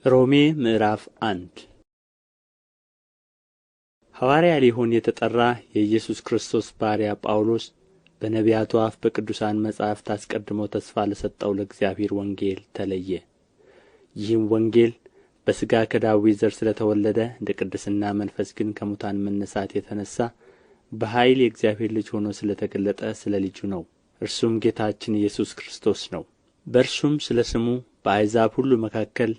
ሮሜ ምዕራፍ 1 ሐዋርያ ሊሆን የተጠራ የኢየሱስ ክርስቶስ ባሪያ ጳውሎስ በነቢያቱ አፍ በቅዱሳን መጻሕፍት አስቀድሞ ተስፋ ለሰጠው ለእግዚአብሔር ወንጌል ተለየ። ይህም ወንጌል በሥጋ ከዳዊት ዘር ስለ ተወለደ እንደ ቅድስና መንፈስ ግን ከሙታን መነሣት የተነሣ በኃይል የእግዚአብሔር ልጅ ሆኖ ስለ ተገለጠ ስለ ልጁ ነው። እርሱም ጌታችን ኢየሱስ ክርስቶስ ነው። በእርሱም ስለ ስሙ በአሕዛብ ሁሉ መካከል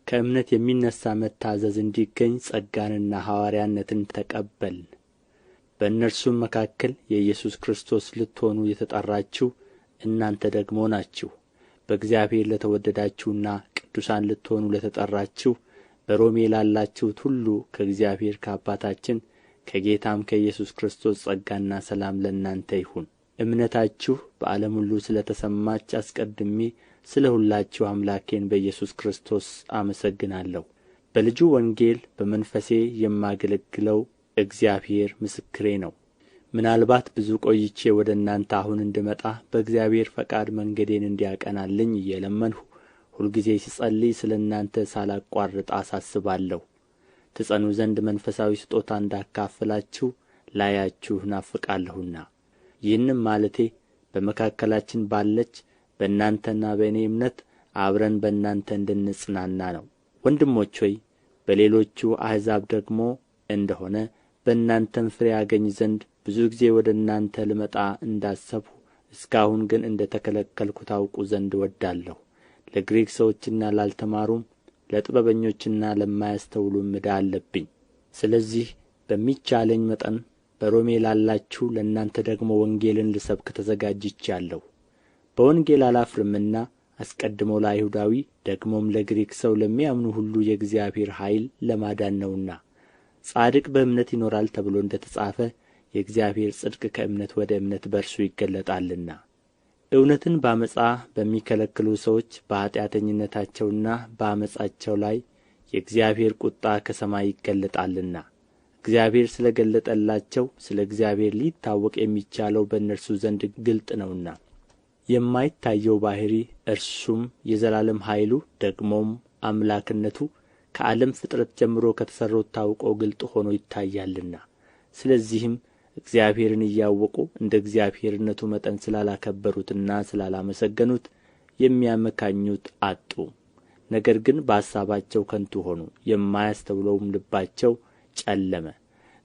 ከእምነት የሚነሣ መታዘዝ እንዲገኝ ጸጋንና ሐዋርያነትን ተቀበልን። በእነርሱም መካከል የኢየሱስ ክርስቶስ ልትሆኑ የተጠራችሁ እናንተ ደግሞ ናችሁ። በእግዚአብሔር ለተወደዳችሁና ቅዱሳን ልትሆኑ ለተጠራችሁ በሮሜ ላላችሁት ሁሉ ከእግዚአብሔር ከአባታችን ከጌታም ከኢየሱስ ክርስቶስ ጸጋና ሰላም ለእናንተ ይሁን። እምነታችሁ በዓለም ሁሉ ስለ ተሰማች አስቀድሜ ስለ ሁላችሁ አምላኬን በኢየሱስ ክርስቶስ አመሰግናለሁ። በልጁ ወንጌል በመንፈሴ የማገለግለው እግዚአብሔር ምስክሬ ነው። ምናልባት ብዙ ቆይቼ ወደ እናንተ አሁን እንድመጣ በእግዚአብሔር ፈቃድ መንገዴን እንዲያቀናልኝ እየለመንሁ ሁልጊዜ ስጸልይ ስለ እናንተ ሳላቋርጥ አሳስባለሁ። ትጸኑ ዘንድ መንፈሳዊ ስጦታ እንዳካፍላችሁ ላያችሁ ናፍቃለሁና። ይህንም ማለቴ በመካከላችን ባለች በእናንተና በእኔ እምነት አብረን በእናንተ እንድንጽናና ነው። ወንድሞች ሆይ በሌሎቹ አሕዛብ ደግሞ እንደሆነ በእናንተም ፍሬ አገኝ ዘንድ ብዙ ጊዜ ወደ እናንተ ልመጣ እንዳሰብሁ እስካሁን ግን እንደ ተከለከልሁ ታውቁ ዘንድ እወዳለሁ። ለግሪክ ሰዎችና ላልተማሩም ለጥበበኞችና ለማያስተውሉም ዕዳ አለብኝ። ስለዚህ በሚቻለኝ መጠን በሮሜ ላላችሁ ለእናንተ ደግሞ ወንጌልን ልሰብክ ተዘጋጅቼአለሁ። በወንጌል አላፍርምና አስቀድሞ ለአይሁዳዊ ደግሞም ለግሪክ ሰው ለሚያምኑ ሁሉ የእግዚአብሔር ኃይል ለማዳን ነውና። ጻድቅ በእምነት ይኖራል ተብሎ እንደ ተጻፈ የእግዚአብሔር ጽድቅ ከእምነት ወደ እምነት በእርሱ ይገለጣልና። እውነትን በዓመፃ በሚከለክሉ ሰዎች በኃጢአተኝነታቸውና በዓመፃቸው ላይ የእግዚአብሔር ቁጣ ከሰማይ ይገለጣልና። እግዚአብሔር ስለ ገለጠላቸው ስለ እግዚአብሔር ሊታወቅ የሚቻለው በእነርሱ ዘንድ ግልጥ ነውና። የማይታየው ባሕርይ እርሱም የዘላለም ኃይሉ ደግሞም አምላክነቱ ከዓለም ፍጥረት ጀምሮ ከተሠሩት ታውቆ ግልጥ ሆኖ ይታያልና። ስለዚህም እግዚአብሔርን እያወቁ እንደ እግዚአብሔርነቱ መጠን ስላላከበሩትና ስላላመሰገኑት የሚያመካኙት አጡ። ነገር ግን በአሳባቸው ከንቱ ሆኑ፣ የማያስተውለውም ልባቸው ጨለመ።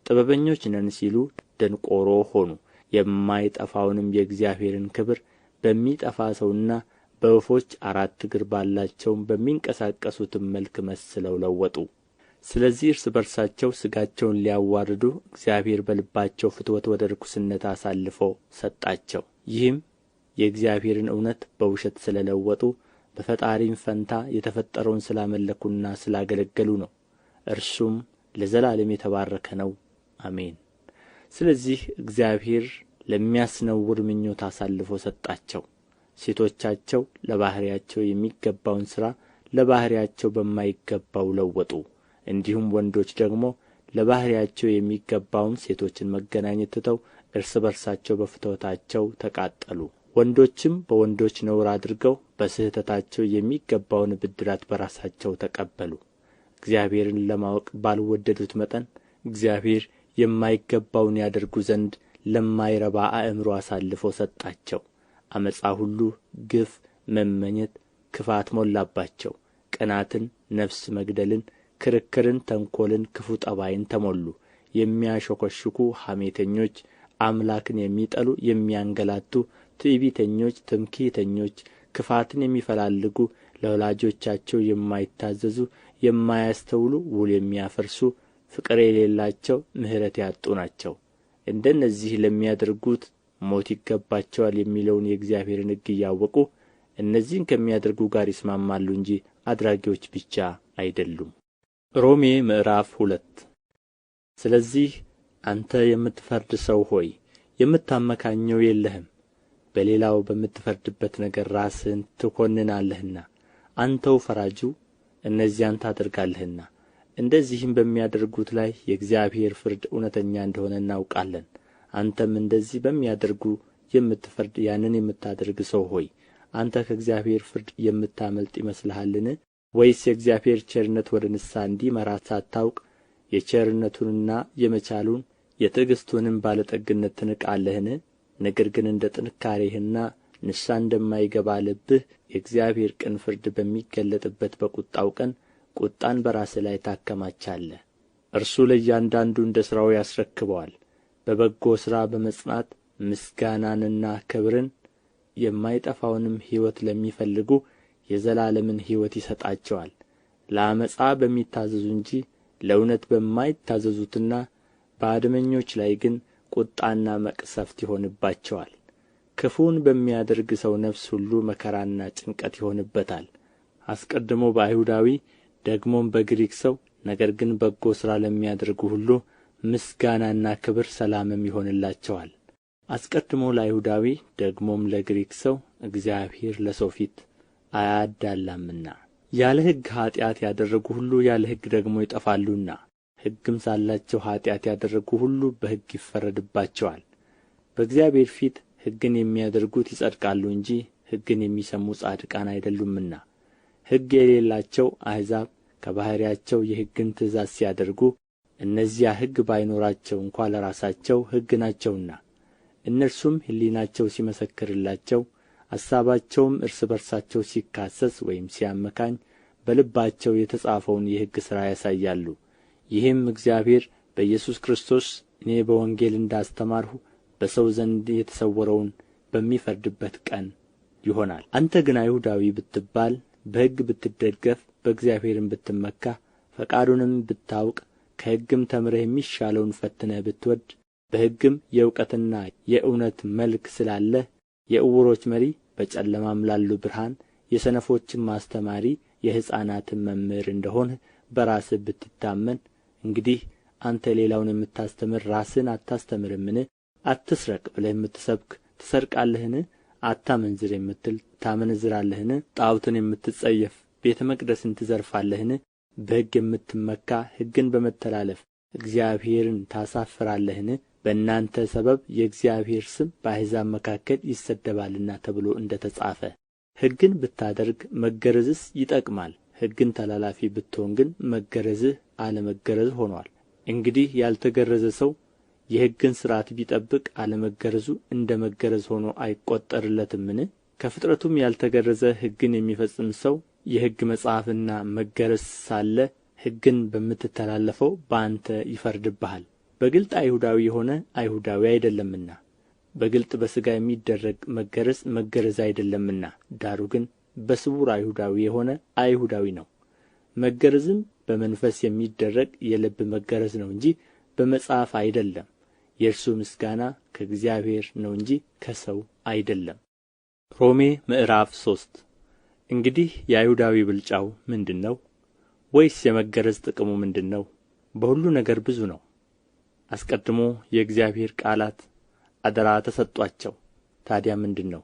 ጥበበኞች ነን ሲሉ ደንቆሮ ሆኑ፣ የማይጠፋውንም የእግዚአብሔርን ክብር በሚጠፋ ሰውና በወፎች አራት እግር ባላቸውም በሚንቀሳቀሱትም መልክ መስለው ለወጡ። ስለዚህ እርስ በርሳቸው ሥጋቸውን ሊያዋርዱ እግዚአብሔር በልባቸው ፍትወት ወደ ርኵስነት አሳልፎ ሰጣቸው። ይህም የእግዚአብሔርን እውነት በውሸት ስለ ለወጡ በፈጣሪም ፈንታ የተፈጠረውን ስላመለኩና ስላገለገሉ ነው። እርሱም ለዘላለም የተባረከ ነው፣ አሜን። ስለዚህ እግዚአብሔር ለሚያስነውር ምኞት አሳልፎ ሰጣቸው። ሴቶቻቸው ለባሕርያቸው የሚገባውን ሥራ ለባሕርያቸው በማይገባው ለወጡ። እንዲሁም ወንዶች ደግሞ ለባሕርያቸው የሚገባውን ሴቶችን መገናኘት ትተው እርስ በርሳቸው በፍትወታቸው ተቃጠሉ። ወንዶችም በወንዶች ነውር አድርገው በስሕተታቸው የሚገባውን ብድራት በራሳቸው ተቀበሉ። እግዚአብሔርን ለማወቅ ባልወደዱት መጠን እግዚአብሔር የማይገባውን ያደርጉ ዘንድ ለማይረባ አእምሮ አሳልፎ ሰጣቸው። ዓመፃ ሁሉ፣ ግፍ፣ መመኘት፣ ክፋት ሞላባቸው። ቅናትን፣ ነፍስ መግደልን፣ ክርክርን፣ ተንኰልን፣ ክፉ ጠባይን ተሞሉ። የሚያሾከሹኩ፣ ሐሜተኞች፣ አምላክን የሚጠሉ፣ የሚያንገላቱ፣ ትዕቢተኞች፣ ትምክህተኞች፣ ክፋትን የሚፈላለጉ፣ ለወላጆቻቸው የማይታዘዙ፣ የማያስተውሉ፣ ውል የሚያፈርሱ፣ ፍቅር የሌላቸው፣ ምሕረት ያጡ ናቸው። እንደነዚህ ለሚያደርጉት ሞት ይገባቸዋል የሚለውን የእግዚአብሔርን ሕግ እያወቁ እነዚህን ከሚያደርጉ ጋር ይስማማሉ እንጂ አድራጊዎች ብቻ አይደሉም። ሮሜ ምዕራፍ 2 ስለዚህ አንተ የምትፈርድ ሰው ሆይ የምታመካኘው የለህም፣ በሌላው በምትፈርድበት ነገር ራስህን ትኰንናለህና። አንተው ፈራጁ እነዚያን ታደርጋለህና። እንደዚህም በሚያደርጉት ላይ የእግዚአብሔር ፍርድ እውነተኛ እንደሆነ እናውቃለን። አንተም እንደዚህ በሚያደርጉ የምትፈርድ ያንን የምታደርግ ሰው ሆይ አንተ ከእግዚአብሔር ፍርድ የምታመልጥ ይመስልሃልን? ወይስ የእግዚአብሔር ቸርነት ወደ ንስሐ እንዲመራት ሳታውቅ የቸርነቱንና የመቻሉን የትዕግሥቱንም ባለጠግነት ትንቃለህን? ነገር ግን እንደ ጥንካሬህና ንስሐ እንደማይገባ ልብህ የእግዚአብሔር ቅን ፍርድ በሚገለጥበት በቍጣው ቀን ቍጣን በራስህ ላይ ታከማቻለህ። እርሱ ለእያንዳንዱ እንደ ሥራው ያስረክበዋል። በበጎ ሥራ በመጽናት ምስጋናንና ክብርን የማይጠፋውንም ሕይወት ለሚፈልጉ የዘላለምን ሕይወት ይሰጣቸዋል። ለዓመፃ በሚታዘዙ እንጂ ለእውነት በማይታዘዙትና በአድመኞች ላይ ግን ቍጣና መቅሠፍት ይሆንባቸዋል። ክፉውን በሚያደርግ ሰው ነፍስ ሁሉ መከራና ጭንቀት ይሆንበታል። አስቀድሞ በአይሁዳዊ ደግሞም በግሪክ ሰው ነገር ግን በጎ ሥራ ለሚያደርጉ ሁሉ ምስጋናና ክብር ሰላምም ይሆንላቸዋል። አስቀድሞ ለአይሁዳዊ ደግሞም ለግሪክ ሰው እግዚአብሔር ለሰው ፊት አያዳላምና። ያለ ሕግ ኃጢአት ያደረጉ ሁሉ ያለ ሕግ ደግሞ ይጠፋሉና፣ ሕግም ሳላቸው ኃጢአት ያደረጉ ሁሉ በሕግ ይፈረድባቸዋል። በእግዚአብሔር ፊት ሕግን የሚያደርጉት ይጸድቃሉ እንጂ ሕግን የሚሰሙ ጻድቃን አይደሉምና። ሕግ የሌላቸው አሕዛብ ከባሕርያቸው የሕግን ትእዛዝ ሲያደርጉ እነዚያ ሕግ ባይኖራቸው እንኳ ለራሳቸው ሕግ ናቸውና፣ እነርሱም ሕሊናቸው ሲመሰክርላቸው አሳባቸውም እርስ በርሳቸው ሲካሰስ ወይም ሲያመካኝ በልባቸው የተጻፈውን የሕግ ሥራ ያሳያሉ። ይህም እግዚአብሔር በኢየሱስ ክርስቶስ እኔ በወንጌል እንዳስተማርሁ በሰው ዘንድ የተሰወረውን በሚፈርድበት ቀን ይሆናል። አንተ ግን አይሁዳዊ ብትባል፣ በሕግ ብትደገፍ፣ በእግዚአብሔርም ብትመካ፣ ፈቃዱንም ብታውቅ፣ ከሕግም ተምረህ የሚሻለውን ፈትነህ ብትወድ፣ በሕግም የእውቀትና የእውነት መልክ ስላለህ የዕውሮች መሪ፣ በጨለማም ላሉ ብርሃን፣ የሰነፎችም አስተማሪ፣ የሕፃናትም መምህር እንደሆንህ በራስህ ብትታመን፣ እንግዲህ አንተ ሌላውን የምታስተምር ራስህን አታስተምርምን? አትስረቅ ብለህ የምትሰብክ ትሰርቃለህን? አታመንዝር የምትል ታመነዝራለህን? ጣዖትን የምትጸየፍ ቤተ መቅደስን ትዘርፋለህን? በሕግ የምትመካ ሕግን በመተላለፍ እግዚአብሔርን ታሳፍራለህን? በእናንተ ሰበብ የእግዚአብሔር ስም በአሕዛብ መካከል ይሰደባልና ተብሎ እንደ ተጻፈ። ሕግን ብታደርግ መገረዝስ ይጠቅማል። ሕግን ተላላፊ ብትሆን ግን መገረዝህ አለመገረዝ ሆኖአል። እንግዲህ ያልተገረዘ ሰው የሕግን ሥርዓት ቢጠብቅ አለመገረዙ እንደ መገረዝ ሆኖ አይቈጠርለትምን? ከፍጥረቱም ያልተገረዘ ሕግን የሚፈጽም ሰው የሕግ መጽሐፍና መገረዝ ሳለ ሕግን በምትተላለፈው በአንተ ይፈርድብሃል። በግልጥ አይሁዳዊ የሆነ አይሁዳዊ አይደለምና፣ በግልጥ በሥጋ የሚደረግ መገረዝ መገረዝ አይደለምና፣ ዳሩ ግን በስውር አይሁዳዊ የሆነ አይሁዳዊ ነው። መገረዝም በመንፈስ የሚደረግ የልብ መገረዝ ነው እንጂ በመጽሐፍ አይደለም። የእርሱ ምስጋና ከእግዚአብሔር ነው እንጂ ከሰው አይደለም። ሮሜ ምዕራፍ 3 እንግዲህ የአይሁዳዊ ብልጫው ምንድን ነው? ወይስ የመገረዝ ጥቅሙ ምንድን ነው? በሁሉ ነገር ብዙ ነው። አስቀድሞ የእግዚአብሔር ቃላት አደራ ተሰጧቸው። ታዲያ ምንድን ነው?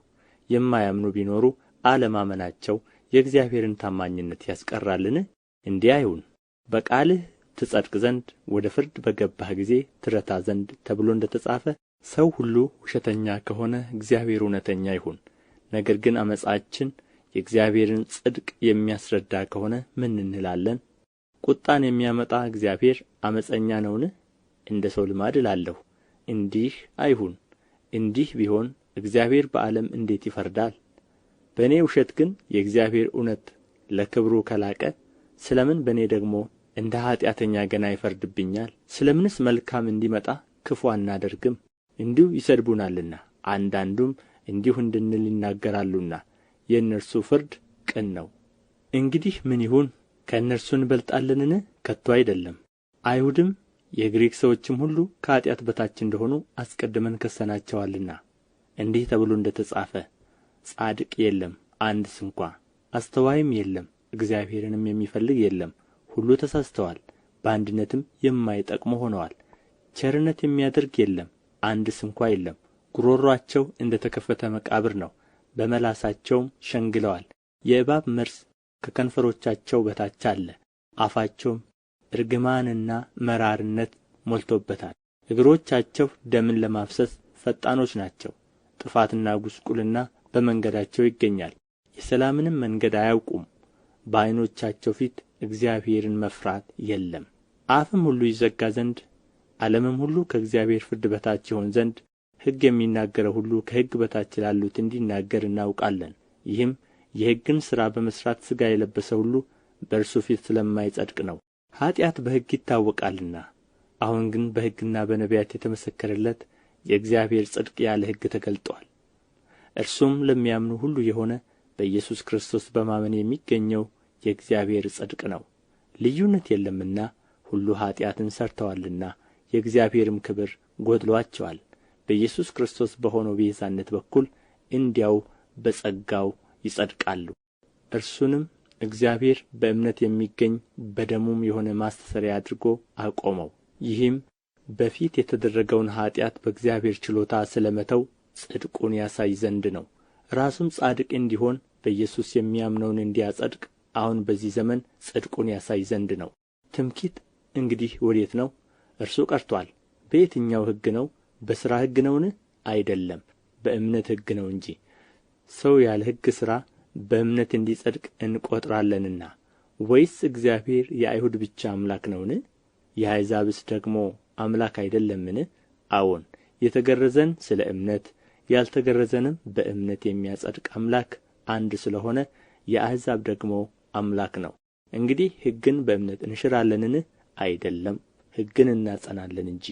የማያምኑ ቢኖሩ አለማመናቸው የእግዚአብሔርን ታማኝነት ያስቀራልን? እንዲህ አይሁን። በቃልህ ትጸድቅ ዘንድ ወደ ፍርድ በገባህ ጊዜ ትረታ ዘንድ ተብሎ እንደ ተጻፈ፣ ሰው ሁሉ ውሸተኛ ከሆነ እግዚአብሔር እውነተኛ ይሁን። ነገር ግን ዓመፃችን የእግዚአብሔርን ጽድቅ የሚያስረዳ ከሆነ ምን እንላለን? ቁጣን የሚያመጣ እግዚአብሔር ዓመፀኛ ነውን? እንደ ሰው ልማድ እላለሁ፣ እንዲህ አይሁን። እንዲህ ቢሆን እግዚአብሔር በዓለም እንዴት ይፈርዳል? በእኔ ውሸት ግን የእግዚአብሔር እውነት ለክብሩ ከላቀ፣ ስለ ምን በእኔ ደግሞ እንደ ኃጢአተኛ ገና ይፈርድብኛል? ስለ ምንስ መልካም እንዲመጣ ክፉ አናደርግም? እንዲሁ ይሰድቡናልና አንዳንዱም እንዲሁ እንድንል ይናገራሉና የእነርሱ ፍርድ ቅን ነው። እንግዲህ ምን ይሁን? ከእነርሱ እንበልጣለንን? ከቶ አይደለም። አይሁድም የግሪክ ሰዎችም ሁሉ ከኃጢአት በታች እንደሆኑ አስቀድመን ከሰናቸዋልና፣ እንዲህ ተብሎ እንደ ተጻፈ፣ ጻድቅ የለም አንድ ስንኳ፣ አስተዋይም የለም፣ እግዚአብሔርንም የሚፈልግ የለም። ሁሉ ተሳስተዋል፣ በአንድነትም የማይጠቅሙ ሆነዋል። ቸርነት የሚያደርግ የለም፣ አንድ ስንኳ የለም። ጉሮሮአቸው እንደ ተከፈተ መቃብር ነው፣ በመላሳቸውም ሸንግለዋል። የእባብ መርዝ ከከንፈሮቻቸው በታች አለ፣ አፋቸውም እርግማንና መራርነት ሞልቶበታል። እግሮቻቸው ደምን ለማፍሰስ ፈጣኖች ናቸው። ጥፋትና ጉስቁልና በመንገዳቸው ይገኛል፣ የሰላምንም መንገድ አያውቁም። በዓይኖቻቸው ፊት እግዚአብሔርን መፍራት የለም። አፍም ሁሉ ይዘጋ ዘንድ ዓለምም ሁሉ ከእግዚአብሔር ፍርድ በታች ይሆን ዘንድ ሕግ የሚናገረው ሁሉ ከሕግ በታች ላሉት እንዲናገር እናውቃለን። ይህም የሕግን ሥራ በመሥራት ሥጋ የለበሰ ሁሉ በእርሱ ፊት ስለማይጸድቅ ነው። ኃጢአት በሕግ ይታወቃልና፣ አሁን ግን በሕግና በነቢያት የተመሰከረለት የእግዚአብሔር ጽድቅ ያለ ሕግ ተገልጦአል። እርሱም ለሚያምኑ ሁሉ የሆነ በኢየሱስ ክርስቶስ በማመን የሚገኘው የእግዚአብሔር ጽድቅ ነው። ልዩነት የለምና ሁሉ ኃጢአትን ሠርተዋልና የእግዚአብሔርም ክብር ጐድሎአቸዋል። በኢየሱስ ክርስቶስ በሆነው ቤዛነት በኩል እንዲያው በጸጋው ይጸድቃሉ። እርሱንም እግዚአብሔር በእምነት የሚገኝ በደሙም የሆነ ማስተስረያ አድርጎ አቆመው። ይህም በፊት የተደረገውን ኃጢአት በእግዚአብሔር ችሎታ ስለ መተው ጽድቁን ያሳይ ዘንድ ነው። ራሱም ጻድቅ እንዲሆን በኢየሱስ የሚያምነውን እንዲያጸድቅ አሁን በዚህ ዘመን ጽድቁን ያሳይ ዘንድ ነው። ትምክህት እንግዲህ ወዴት ነው? እርሱ ቀርቶአል። በየትኛው ሕግ ነው? በሥራ ሕግ ነውን? አይደለም፣ በእምነት ሕግ ነው እንጂ። ሰው ያለ ሕግ ሥራ በእምነት እንዲጸድቅ እንቈጥራለንና። ወይስ እግዚአብሔር የአይሁድ ብቻ አምላክ ነውን? የአሕዛብስ ደግሞ አምላክ አይደለምን? አዎን፣ የተገረዘን ስለ እምነት ያልተገረዘንም በእምነት የሚያጸድቅ አምላክ አንድ ስለ ሆነ የአሕዛብ ደግሞ አምላክ ነው። እንግዲህ ሕግን በእምነት እንሽራለንን? አይደለም፣ ሕግን እናጸናለን እንጂ።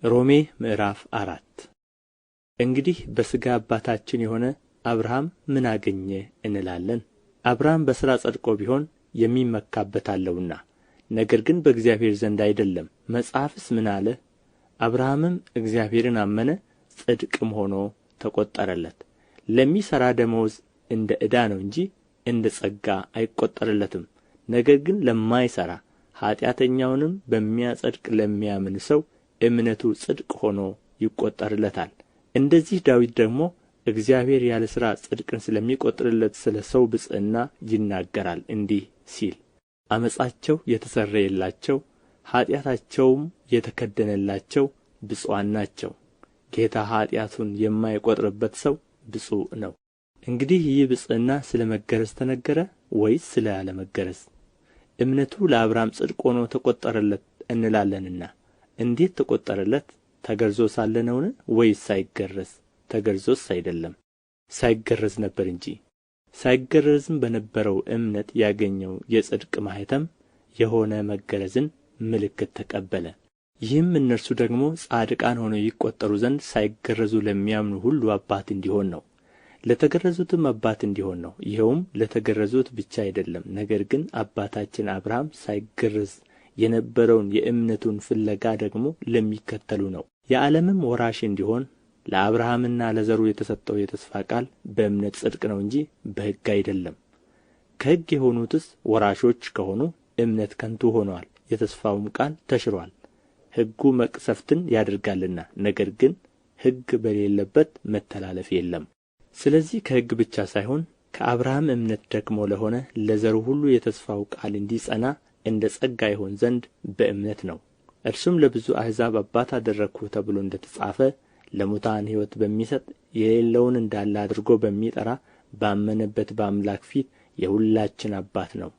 ሮሜ ምዕራፍ 4 እንግዲህ በሥጋ አባታችን የሆነ አብርሃም ምን አገኘ እንላለን? አብርሃም በሥራ ጸድቆ ቢሆን የሚመካበት አለውና፣ ነገር ግን በእግዚአብሔር ዘንድ አይደለም። መጽሐፍስ ምን አለ? አብርሃምም እግዚአብሔርን አመነ፣ ጽድቅም ሆኖ ተቈጠረለት። ለሚሠራ ደመወዝ እንደ ዕዳ ነው እንጂ እንደ ጸጋ አይቈጠርለትም። ነገር ግን ለማይሠራ ኃጢአተኛውንም በሚያጸድቅ ለሚያምን ሰው እምነቱ ጽድቅ ሆኖ ይቈጠርለታል። እንደዚህ ዳዊት ደግሞ እግዚአብሔር ያለ ሥራ ጽድቅን ስለሚቈጥርለት ስለ ሰው ብፅዕና ይናገራል እንዲህ ሲል፣ ዓመፃቸው የተሰረየላቸው ኃጢአታቸውም የተከደነላቸው ብፁዓን ናቸው። ጌታ ኃጢአቱን የማይቈጥርበት ሰው ብፁዕ ነው። እንግዲህ ይህ ብፅዕና ስለ መገረዝ ተነገረ ወይስ ስለ አለመገረዝ? እምነቱ ለአብርሃም ጽድቅ ሆኖ ተቈጠረለት እንላለንና፣ እንዴት ተቈጠረለት? ተገርዞ ሳለ ነውን? ወይስ ሳይገረዝ? ተገርዞስ አይደለም፣ ሳይገረዝ ነበር እንጂ። ሳይገረዝም በነበረው እምነት ያገኘው የጽድቅ ማኅተም የሆነ መገረዝን ምልክት ተቀበለ። ይህም እነርሱ ደግሞ ጻድቃን ሆነው ይቈጠሩ ዘንድ ሳይገረዙ ለሚያምኑ ሁሉ አባት እንዲሆን ነው። ለተገረዙትም አባት እንዲሆን ነው። ይኸውም ለተገረዙት ብቻ አይደለም፣ ነገር ግን አባታችን አብርሃም ሳይገረዝ የነበረውን የእምነቱን ፍለጋ ደግሞ ለሚከተሉ ነው። የዓለምም ወራሽ እንዲሆን ለአብርሃምና ለዘሩ የተሰጠው የተስፋ ቃል በእምነት ጽድቅ ነው እንጂ በሕግ አይደለም። ከሕግ የሆኑትስ ወራሾች ከሆኑ እምነት ከንቱ ሆነዋል፣ የተስፋውም ቃል ተሽሮአል። ሕጉ መቅሰፍትን ያደርጋልና፣ ነገር ግን ሕግ በሌለበት መተላለፍ የለም። ስለዚህ ከሕግ ብቻ ሳይሆን ከአብርሃም እምነት ደግሞ ለሆነ ለዘሩ ሁሉ የተስፋው ቃል እንዲጸና እንደ ጸጋ ይሆን ዘንድ በእምነት ነው። እርሱም ለብዙ አሕዛብ አባት አደረግሁህ ተብሎ እንደ ተጻፈ ለሙታን ሕይወት በሚሰጥ የሌለውን እንዳለ አድርጎ በሚጠራ ባመነበት በአምላክ ፊት የሁላችን አባት ነው።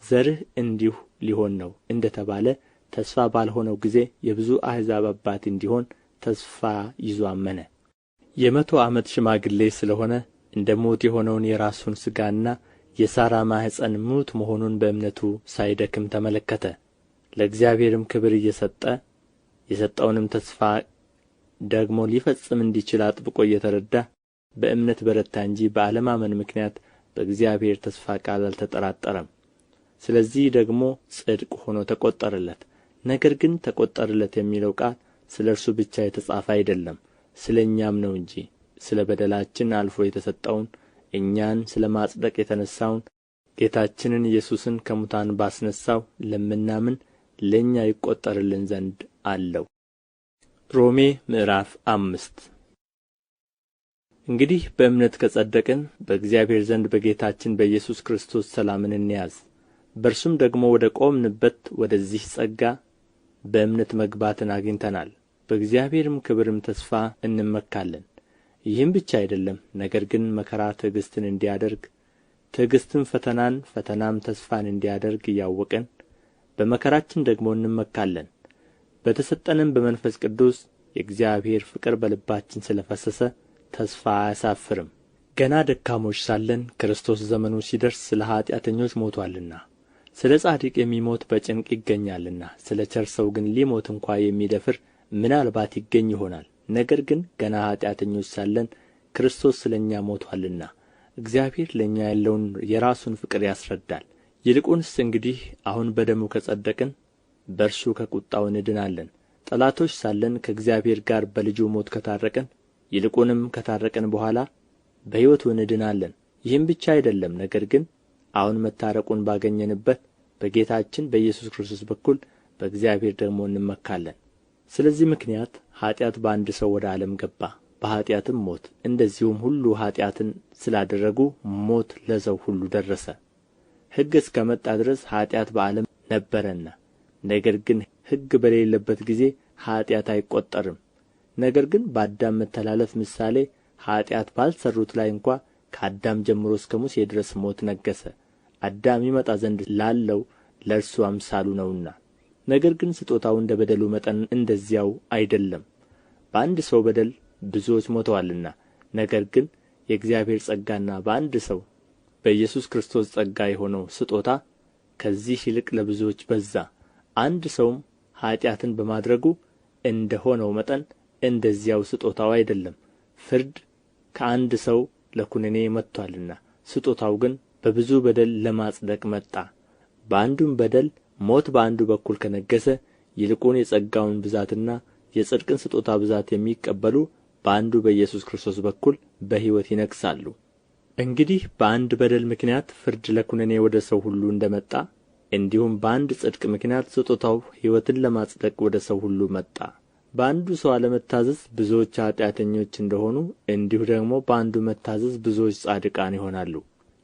ዘርህ እንዲሁ ሊሆን ነው እንደ ተባለ ተስፋ ባልሆነው ጊዜ የብዙ አሕዛብ አባት እንዲሆን ተስፋ ይዞ አመነ። የ100 ዓመት ሽማግሌ ስለ ሆነ እንደ ሙት የሆነውን የራሱን ሥጋና የሳራ ማኅፀን ሙት መሆኑን በእምነቱ ሳይደክም ተመለከተ። ለእግዚአብሔርም ክብር እየሰጠ የሰጠውንም ተስፋ ደግሞ ሊፈጽም እንዲችል አጥብቆ እየተረዳ በእምነት በረታ እንጂ በአለማመን ምክንያት በእግዚአብሔር ተስፋ ቃል አልተጠራጠረም። ስለዚህ ደግሞ ጽድቅ ሆኖ ተቈጠረለት። ነገር ግን ተቈጠረለት የሚለው ቃል ስለ እርሱ ብቻ የተጻፈ አይደለም፣ ስለ እኛም ነው እንጂ። ስለ በደላችን አልፎ የተሰጠውን እኛን ስለ ማጽደቅ የተነሣውን ጌታችንን ኢየሱስን ከሙታን ባስነሣው ለምናምን ለእኛ ይቈጠርልን ዘንድ አለው። ሮሜ ምዕራፍ 5 እንግዲህ በእምነት ከጸደቅን በእግዚአብሔር ዘንድ በጌታችን በኢየሱስ ክርስቶስ ሰላምን እንያዝ። በእርሱም ደግሞ ወደ ቆምንበት ወደዚህ ጸጋ በእምነት መግባትን አግኝተናል። በእግዚአብሔርም ክብርም ተስፋ እንመካለን። ይህም ብቻ አይደለም፣ ነገር ግን መከራ ትዕግሥትን እንዲያደርግ ትዕግሥትም ፈተናን፣ ፈተናም ተስፋን እንዲያደርግ እያወቅን በመከራችን ደግሞ እንመካለን። በተሰጠንም በመንፈስ ቅዱስ የእግዚአብሔር ፍቅር በልባችን ስለ ፈሰሰ ተስፋ አያሳፍርም። ገና ደካሞች ሳለን ክርስቶስ ዘመኑ ሲደርስ ስለ ኃጢአተኞች ሞቶአልና፣ ስለ ጻድቅ የሚሞት በጭንቅ ይገኛልና፣ ስለ ቸር ሰው ግን ሊሞት እንኳ የሚደፍር ምናልባት ይገኝ ይሆናል። ነገር ግን ገና ኃጢአተኞች ሳለን ክርስቶስ ስለ እኛ ሞቶአልና እግዚአብሔር ለእኛ ያለውን የራሱን ፍቅር ያስረዳል። ይልቁንስ እንግዲህ አሁን በደሙ ከጸደቅን በእርሱ ከቍጣው እንድናለን። ጠላቶች ሳለን ከእግዚአብሔር ጋር በልጁ ሞት ከታረቅን ይልቁንም ከታረቅን በኋላ በሕይወቱ እንድናለን። ይህም ብቻ አይደለም፣ ነገር ግን አሁን መታረቁን ባገኘንበት በጌታችን በኢየሱስ ክርስቶስ በኩል በእግዚአብሔር ደግሞ እንመካለን። ስለዚህ ምክንያት ኃጢአት በአንድ ሰው ወደ ዓለም ገባ፣ በኃጢአትም ሞት፣ እንደዚሁም ሁሉ ኃጢአትን ስላደረጉ ሞት ለሰው ሁሉ ደረሰ። ሕግ እስከ መጣ ድረስ ኃጢአት በዓለም ነበረና፣ ነገር ግን ሕግ በሌለበት ጊዜ ኃጢአት አይቈጠርም። ነገር ግን በአዳም መተላለፍ ምሳሌ ኃጢአት ባልሠሩት ላይ እንኳ ከአዳም ጀምሮ እስከ ሙሴ ድረስ ሞት ነገሠ። አዳም ይመጣ ዘንድ ላለው ለእርሱ አምሳሉ ነውና። ነገር ግን ስጦታው እንደ በደሉ መጠን እንደዚያው አይደለም። በአንድ ሰው በደል ብዙዎች ሞተዋልና፣ ነገር ግን የእግዚአብሔር ጸጋና በአንድ ሰው በኢየሱስ ክርስቶስ ጸጋ የሆነው ስጦታ ከዚህ ይልቅ ለብዙዎች በዛ። አንድ ሰውም ኃጢአትን በማድረጉ እንደ ሆነው መጠን እንደዚያው ስጦታው አይደለም። ፍርድ ከአንድ ሰው ለኵነኔ መጥቶአልና፣ ስጦታው ግን በብዙ በደል ለማጽደቅ መጣ። በአንዱም በደል ሞት በአንዱ በኩል ከነገሠ፣ ይልቁን የጸጋውን ብዛትና የጽድቅን ስጦታ ብዛት የሚቀበሉ በአንዱ በኢየሱስ ክርስቶስ በኩል በሕይወት ይነግሣሉ። እንግዲህ በአንድ በደል ምክንያት ፍርድ ለኵነኔ ወደ ሰው ሁሉ እንደ መጣ፣ እንዲሁም በአንድ ጽድቅ ምክንያት ስጦታው ሕይወትን ለማጽደቅ ወደ ሰው ሁሉ መጣ። በአንዱ ሰው አለመታዘዝ ብዙዎች ኃጢአተኞች እንደሆኑ፣ እንዲሁ ደግሞ በአንዱ መታዘዝ ብዙዎች ጻድቃን ይሆናሉ።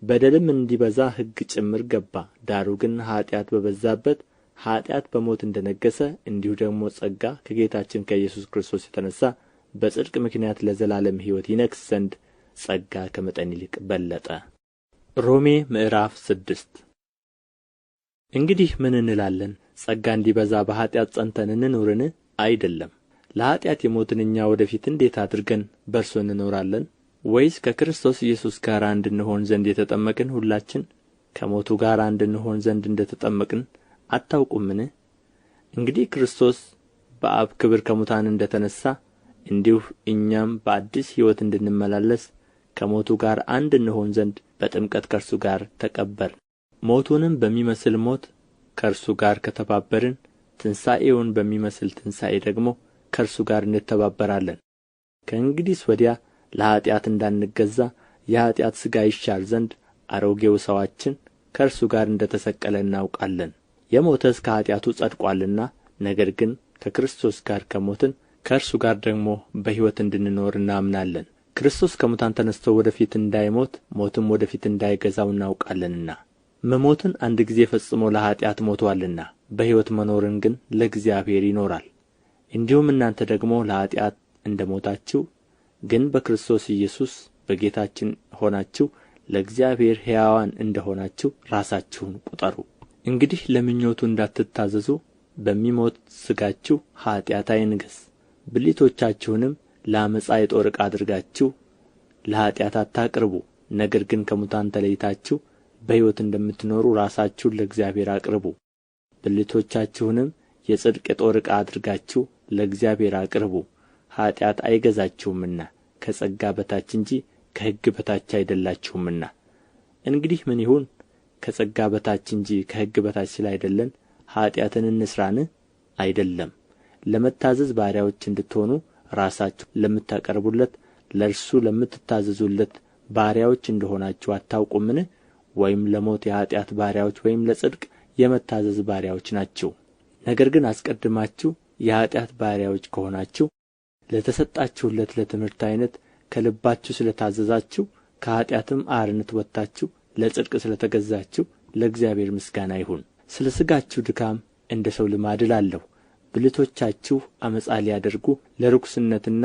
በደልም እንዲበዛ ሕግ ጭምር ገባ። ዳሩ ግን ኃጢአት በበዛበት ኃጢአት በሞት እንደ ነገሠ፣ እንዲሁ ደግሞ ጸጋ ከጌታችን ከኢየሱስ ክርስቶስ የተነሣ በጽድቅ ምክንያት ለዘላለም ሕይወት ይነግሥ ዘንድ ጸጋ ከመጠን ይልቅ በለጠ። ሮሜ ምዕራፍ 6 እንግዲህ ምን እንላለን? ጸጋ እንዲበዛ በኃጢአት ጸንተን እንኑርን? አይደለም። ለኃጢአት የሞትን እኛ ወደ ፊት እንዴት አድርገን በእርሱ እንኖራለን? ወይስ ከክርስቶስ ኢየሱስ ጋር አንድ እንሆን ዘንድ የተጠመቅን ሁላችን ከሞቱ ጋር አንድ እንሆን ዘንድ እንደ ተጠመቅን አታውቁምን? እንግዲህ ክርስቶስ በአብ ክብር ከሙታን እንደ ተነሣ እንዲሁ እኛም በአዲስ ሕይወት እንድንመላለስ ከሞቱ ጋር አንድ እንሆን ዘንድ በጥምቀት ከእርሱ ጋር ተቀበርን። ሞቱንም በሚመስል ሞት ከእርሱ ጋር ከተባበርን፣ ትንሣኤውን በሚመስል ትንሣኤ ደግሞ ከእርሱ ጋር እንተባበራለን። ከእንግዲህስ ወዲያ ለኃጢአት እንዳንገዛ የኃጢአት ሥጋ ይሻር ዘንድ አሮጌው ሰዋችን ከእርሱ ጋር እንደ ተሰቀለ እናውቃለን። የሞተስ ከኃጢአቱ ጸድቋልና፣ ነገር ግን ከክርስቶስ ጋር ከሞትን ከእርሱ ጋር ደግሞ በሕይወት እንድንኖር እናምናለን። ክርስቶስ ከሙታን ተነሥቶ ወደ ፊት እንዳይሞት ሞትም ወደ ፊት እንዳይገዛው እናውቃለንና፣ መሞትን አንድ ጊዜ ፈጽሞ ለኃጢአት ሞቶአልና በሕይወት መኖርን ግን ለእግዚአብሔር ይኖራል። እንዲሁም እናንተ ደግሞ ለኃጢአት እንደ ሞታችሁ ግን በክርስቶስ ኢየሱስ በጌታችን ሆናችሁ ለእግዚአብሔር ሕያዋን እንደ ሆናችሁ ራሳችሁን ቁጠሩ። እንግዲህ ለምኞቱ እንዳትታዘዙ በሚሞት ሥጋችሁ ኃጢአት አይንገሥ። ብልቶቻችሁንም ለዓመፃ የጦር ዕቃ አድርጋችሁ ለኃጢአት አታቅርቡ። ነገር ግን ከሙታን ተለይታችሁ በሕይወት እንደምትኖሩ ራሳችሁን ለእግዚአብሔር አቅርቡ። ብልቶቻችሁንም የጽድቅ የጦር ዕቃ አድርጋችሁ ለእግዚአብሔር አቅርቡ። ኃጢአት አይገዛችሁምና ከጸጋ በታች እንጂ ከሕግ በታች አይደላችሁምና። እንግዲህ ምን ይሁን? ከጸጋ በታች እንጂ ከሕግ በታች ስላይደለን ኃጢአትን እንሥራን? አይደለም። ለመታዘዝ ባሪያዎች እንድትሆኑ ራሳችሁ ለምታቀርቡለት ለእርሱ ለምትታዘዙለት ባሪያዎች እንደሆናችሁ አታውቁምን? ወይም ለሞት የኃጢአት ባሪያዎች ወይም ለጽድቅ የመታዘዝ ባሪያዎች ናችሁ። ነገር ግን አስቀድማችሁ የኃጢአት ባሪያዎች ከሆናችሁ ለተሰጣችሁለት ለትምህርት ዓይነት ከልባችሁ ስለ ታዘዛችሁ ከኃጢአትም አርነት ወጥታችሁ ለጽድቅ ስለ ተገዛችሁ ለእግዚአብሔር ምስጋና ይሁን። ስለ ሥጋችሁ ድካም እንደ ሰው ልማድ እላለሁ። ብልቶቻችሁ ዓመፃ ሊያደርጉ ለርኵስነትና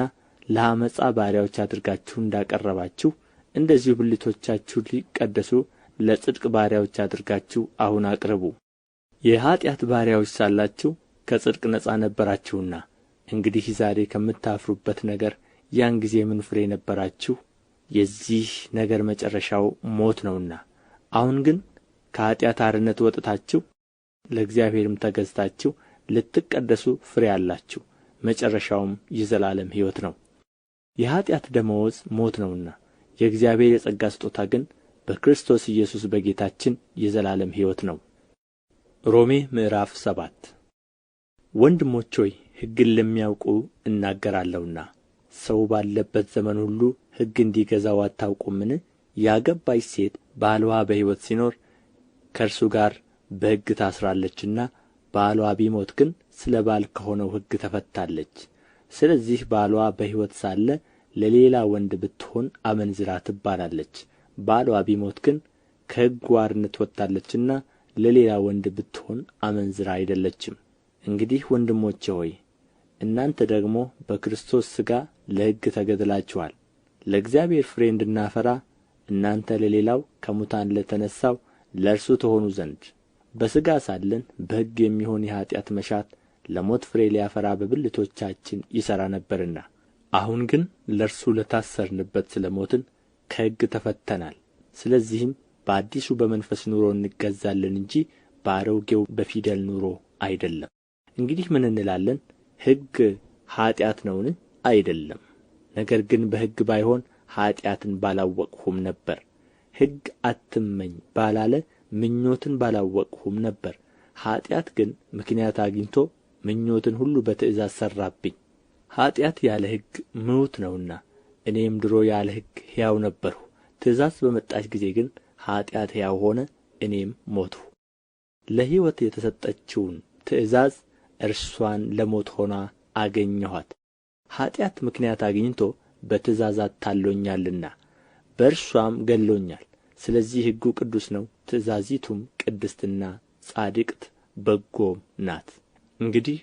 ለዓመፃ ባሪያዎች አድርጋችሁ እንዳቀረባችሁ እንደዚሁ ብልቶቻችሁ ሊቀደሱ ለጽድቅ ባሪያዎች አድርጋችሁ አሁን አቅርቡ። የኃጢአት ባሪያዎች ሳላችሁ ከጽድቅ ነጻ ነበራችሁና፣ እንግዲህ ዛሬ ከምታፍሩበት ነገር ያን ጊዜ ምን ፍሬ ነበራችሁ? የዚህ ነገር መጨረሻው ሞት ነውና። አሁን ግን ከኃጢአት አርነት ወጥታችሁ ለእግዚአብሔርም ተገዝታችሁ ልትቀደሱ ፍሬ አላችሁ፣ መጨረሻውም የዘላለም ሕይወት ነው። የኃጢአት ደመወዝ ሞት ነውና፣ የእግዚአብሔር የጸጋ ስጦታ ግን በክርስቶስ ኢየሱስ በጌታችን የዘላለም ሕይወት ነው። ሮሜ ምዕራፍ 7 ወንድሞች ሆይ ሕግን ለሚያውቁ እናገራለሁና ሰው ባለበት ዘመን ሁሉ ሕግ እንዲገዛው አታውቁምን? ያገባች ሴት ባልዋ በሕይወት ሲኖር ከእርሱ ጋር በሕግ ታስራለችና ባልዋ ቢሞት ግን ስለ ባል ከሆነው ሕግ ተፈትታለች። ስለዚህ ባልዋ በሕይወት ሳለ ለሌላ ወንድ ብትሆን አመንዝራ ትባላለች። ባልዋ ቢሞት ግን ከሕጉ አርነት ወጥታለችና ለሌላ ወንድ ብትሆን አመንዝራ አይደለችም። እንግዲህ ወንድሞቼ ሆይ እናንተ ደግሞ በክርስቶስ ሥጋ ለሕግ ተገድላችኋል፣ ለእግዚአብሔር ፍሬ እንድናፈራ እናንተ ለሌላው ከሙታን ለተነሣው ለእርሱ ትሆኑ ዘንድ። በሥጋ ሳለን በሕግ የሚሆን የኃጢአት መሻት ለሞት ፍሬ ሊያፈራ በብልቶቻችን ይሠራ ነበርና፣ አሁን ግን ለእርሱ ለታሰርንበት ስለ ሞትን ከሕግ ተፈትተናል። ስለዚህም በአዲሱ በመንፈስ ኑሮ እንገዛለን እንጂ በአሮጌው በፊደል ኑሮ አይደለም። እንግዲህ ምን እንላለን? ሕግ ኃጢአት ነውን? አይደለም። ነገር ግን በሕግ ባይሆን ኃጢአትን ባላወቅሁም ነበር። ሕግ አትመኝ ባላለ ምኞትን ባላወቅሁም ነበር። ኃጢአት ግን ምክንያት አግኝቶ ምኞትን ሁሉ በትእዛዝ ሠራብኝ። ኃጢአት ያለ ሕግ ምውት ነውና እኔም ድሮ ያለ ሕግ ሕያው ነበርሁ። ትእዛዝ በመጣች ጊዜ ግን ኃጢአት ሕያው ሆነ፣ እኔም ሞትሁ። ለሕይወት የተሰጠችውን ትእዛዝ እርሷን ለሞት ሆና አገኘኋት። ኃጢአት ምክንያት አግኝቶ በትእዛዝ አታሎኛልና በእርሷም ገድሎኛል። ስለዚህ ሕጉ ቅዱስ ነው፣ ትእዛዚቱም ቅድስትና ጻድቅት በጎም ናት። እንግዲህ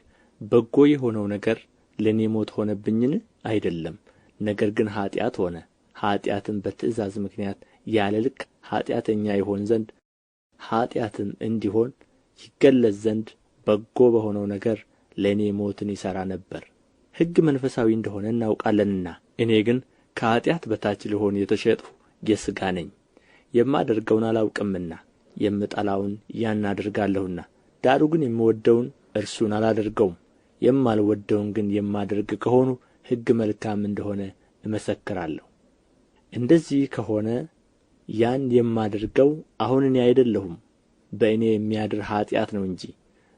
በጎ የሆነው ነገር ለእኔ ሞት ሆነብኝን? አይደለም። ነገር ግን ኃጢአት ሆነ። ኃጢአትም በትእዛዝ ምክንያት ያለ ልክ ኃጢአተኛ ይሆን ዘንድ ኃጢአትም እንዲሆን ይገለጽ ዘንድ በጎ በሆነው ነገር ለእኔ ሞትን ይሠራ ነበር። ሕግ መንፈሳዊ እንደሆነ እናውቃለንና፣ እኔ ግን ከኃጢአት በታች ልሆን የተሸጥሁ የሥጋ ነኝ። የማደርገውን አላውቅምና የምጠላውን ያን አደርጋለሁና። ዳሩ ግን የምወደውን እርሱን አላደርገውም። የማልወደውን ግን የማደርግ ከሆኑ ሕግ መልካም እንደሆነ እመሰክራለሁ። እንደዚህ ከሆነ ያን የማደርገው አሁን እኔ አይደለሁም፣ በእኔ የሚያድር ኃጢአት ነው እንጂ።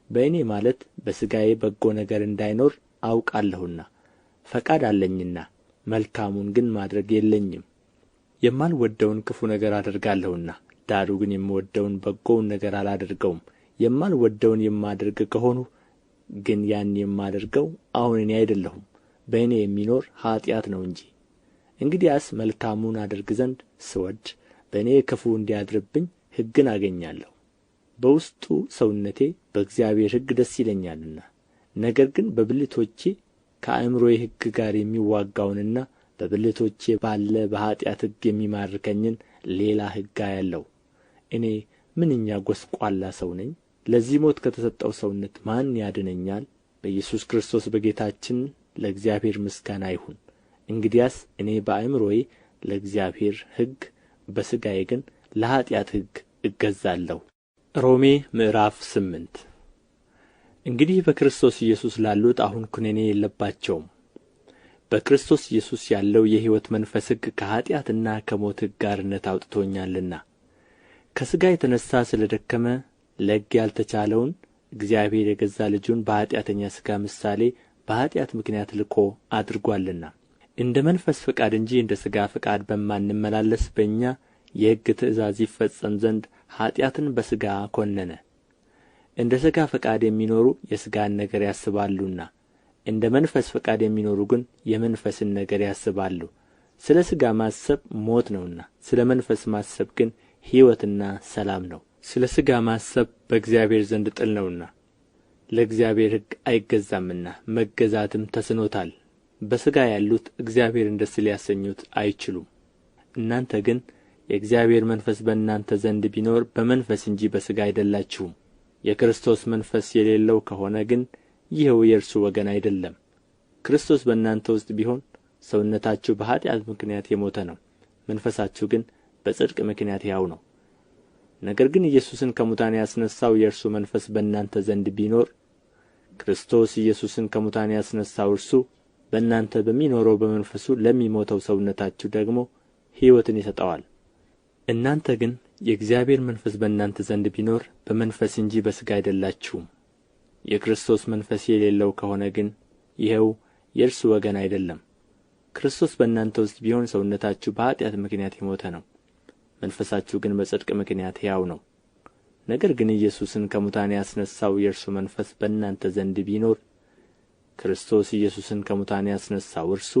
በእኔ ማለት በሥጋዬ በጎ ነገር እንዳይኖር አውቃለሁና ፈቃድ አለኝና መልካሙን ግን ማድረግ የለኝም። የማልወደውን ክፉ ነገር አደርጋለሁና ዳሩ ግን የምወደውን በጎውን ነገር አላደርገውም። የማልወደውን የማደርግ ከሆንሁ ግን ያን የማደርገው አሁን እኔ አይደለሁም፣ በእኔ የሚኖር ኃጢአት ነው እንጂ። እንግዲያስ መልካሙን አደርግ ዘንድ ስወድ በእኔ ክፉ እንዲያድርብኝ ሕግን አገኛለሁ። በውስጡ ሰውነቴ በእግዚአብሔር ሕግ ደስ ይለኛልና። ነገር ግን በብልቶቼ ከአእምሮዬ ሕግ ጋር የሚዋጋውንና በብልቶቼ ባለ በኃጢአት ሕግ የሚማርከኝን ሌላ ሕግ አያለሁ። እኔ ምንኛ ጐስቋላ ሰው ነኝ! ለዚህ ሞት ከተሰጠው ሰውነት ማን ያድነኛል? በኢየሱስ ክርስቶስ በጌታችን ለእግዚአብሔር ምስጋና ይሁን። እንግዲያስ እኔ በአእምሮዬ ለእግዚአብሔር ሕግ፣ በሥጋዬ ግን ለኃጢአት ሕግ እገዛለሁ። ሮሜ ምዕራፍ 8 እንግዲህ በክርስቶስ ኢየሱስ ላሉት አሁን ኩነኔ የለባቸውም። በክርስቶስ ኢየሱስ ያለው የሕይወት መንፈስ ሕግ ከኃጢአትና ከሞት ሕግ አርነት አውጥቶኛልና። ከሥጋ የተነሣ ስለ ደከመ ለሕግ ያልተቻለውን እግዚአብሔር የገዛ ልጁን በኃጢአተኛ ሥጋ ምሳሌ በኃጢአት ምክንያት ልኮ አድርጓልና። እንደ መንፈስ ፈቃድ እንጂ እንደ ሥጋ ፈቃድ በማንመላለስ በእኛ የሕግ ትእዛዝ ይፈጸም ዘንድ ኃጢአትን በሥጋ ኰነነ። እንደ ሥጋ ፈቃድ የሚኖሩ የሥጋን ነገር ያስባሉና እንደ መንፈስ ፈቃድ የሚኖሩ ግን የመንፈስን ነገር ያስባሉ። ስለ ሥጋ ማሰብ ሞት ነውና፣ ስለ መንፈስ ማሰብ ግን ሕይወትና ሰላም ነው። ስለ ሥጋ ማሰብ በእግዚአብሔር ዘንድ ጥል ነውና ለእግዚአብሔር ሕግ አይገዛምና መገዛትም ተስኖታል። በሥጋ ያሉት እግዚአብሔርን ደስ ሊያሰኙት አይችሉም። እናንተ ግን የእግዚአብሔር መንፈስ በእናንተ ዘንድ ቢኖር በመንፈስ እንጂ በሥጋ አይደላችሁም። የክርስቶስ መንፈስ የሌለው ከሆነ ግን ይኸው የእርሱ ወገን አይደለም። ክርስቶስ በእናንተ ውስጥ ቢሆን ሰውነታችሁ በኃጢአት ምክንያት የሞተ ነው፣ መንፈሳችሁ ግን በጽድቅ ምክንያት ሕያው ነው። ነገር ግን ኢየሱስን ከሙታን ያስነሣው የእርሱ መንፈስ በእናንተ ዘንድ ቢኖር ክርስቶስ ኢየሱስን ከሙታን ያስነሣው እርሱ በእናንተ በሚኖረው በመንፈሱ ለሚሞተው ሰውነታችሁ ደግሞ ሕይወትን ይሰጠዋል። እናንተ ግን የእግዚአብሔር መንፈስ በእናንተ ዘንድ ቢኖር በመንፈስ እንጂ በሥጋ አይደላችሁም። የክርስቶስ መንፈስ የሌለው ከሆነ ግን ይኸው የእርሱ ወገን አይደለም። ክርስቶስ በእናንተ ውስጥ ቢሆን ሰውነታችሁ በኃጢአት ምክንያት የሞተ ነው፣ መንፈሳችሁ ግን በጽድቅ ምክንያት ሕያው ነው። ነገር ግን ኢየሱስን ከሙታን ያስነሣው የእርሱ መንፈስ በእናንተ ዘንድ ቢኖር ክርስቶስ ኢየሱስን ከሙታን ያስነሣው እርሱ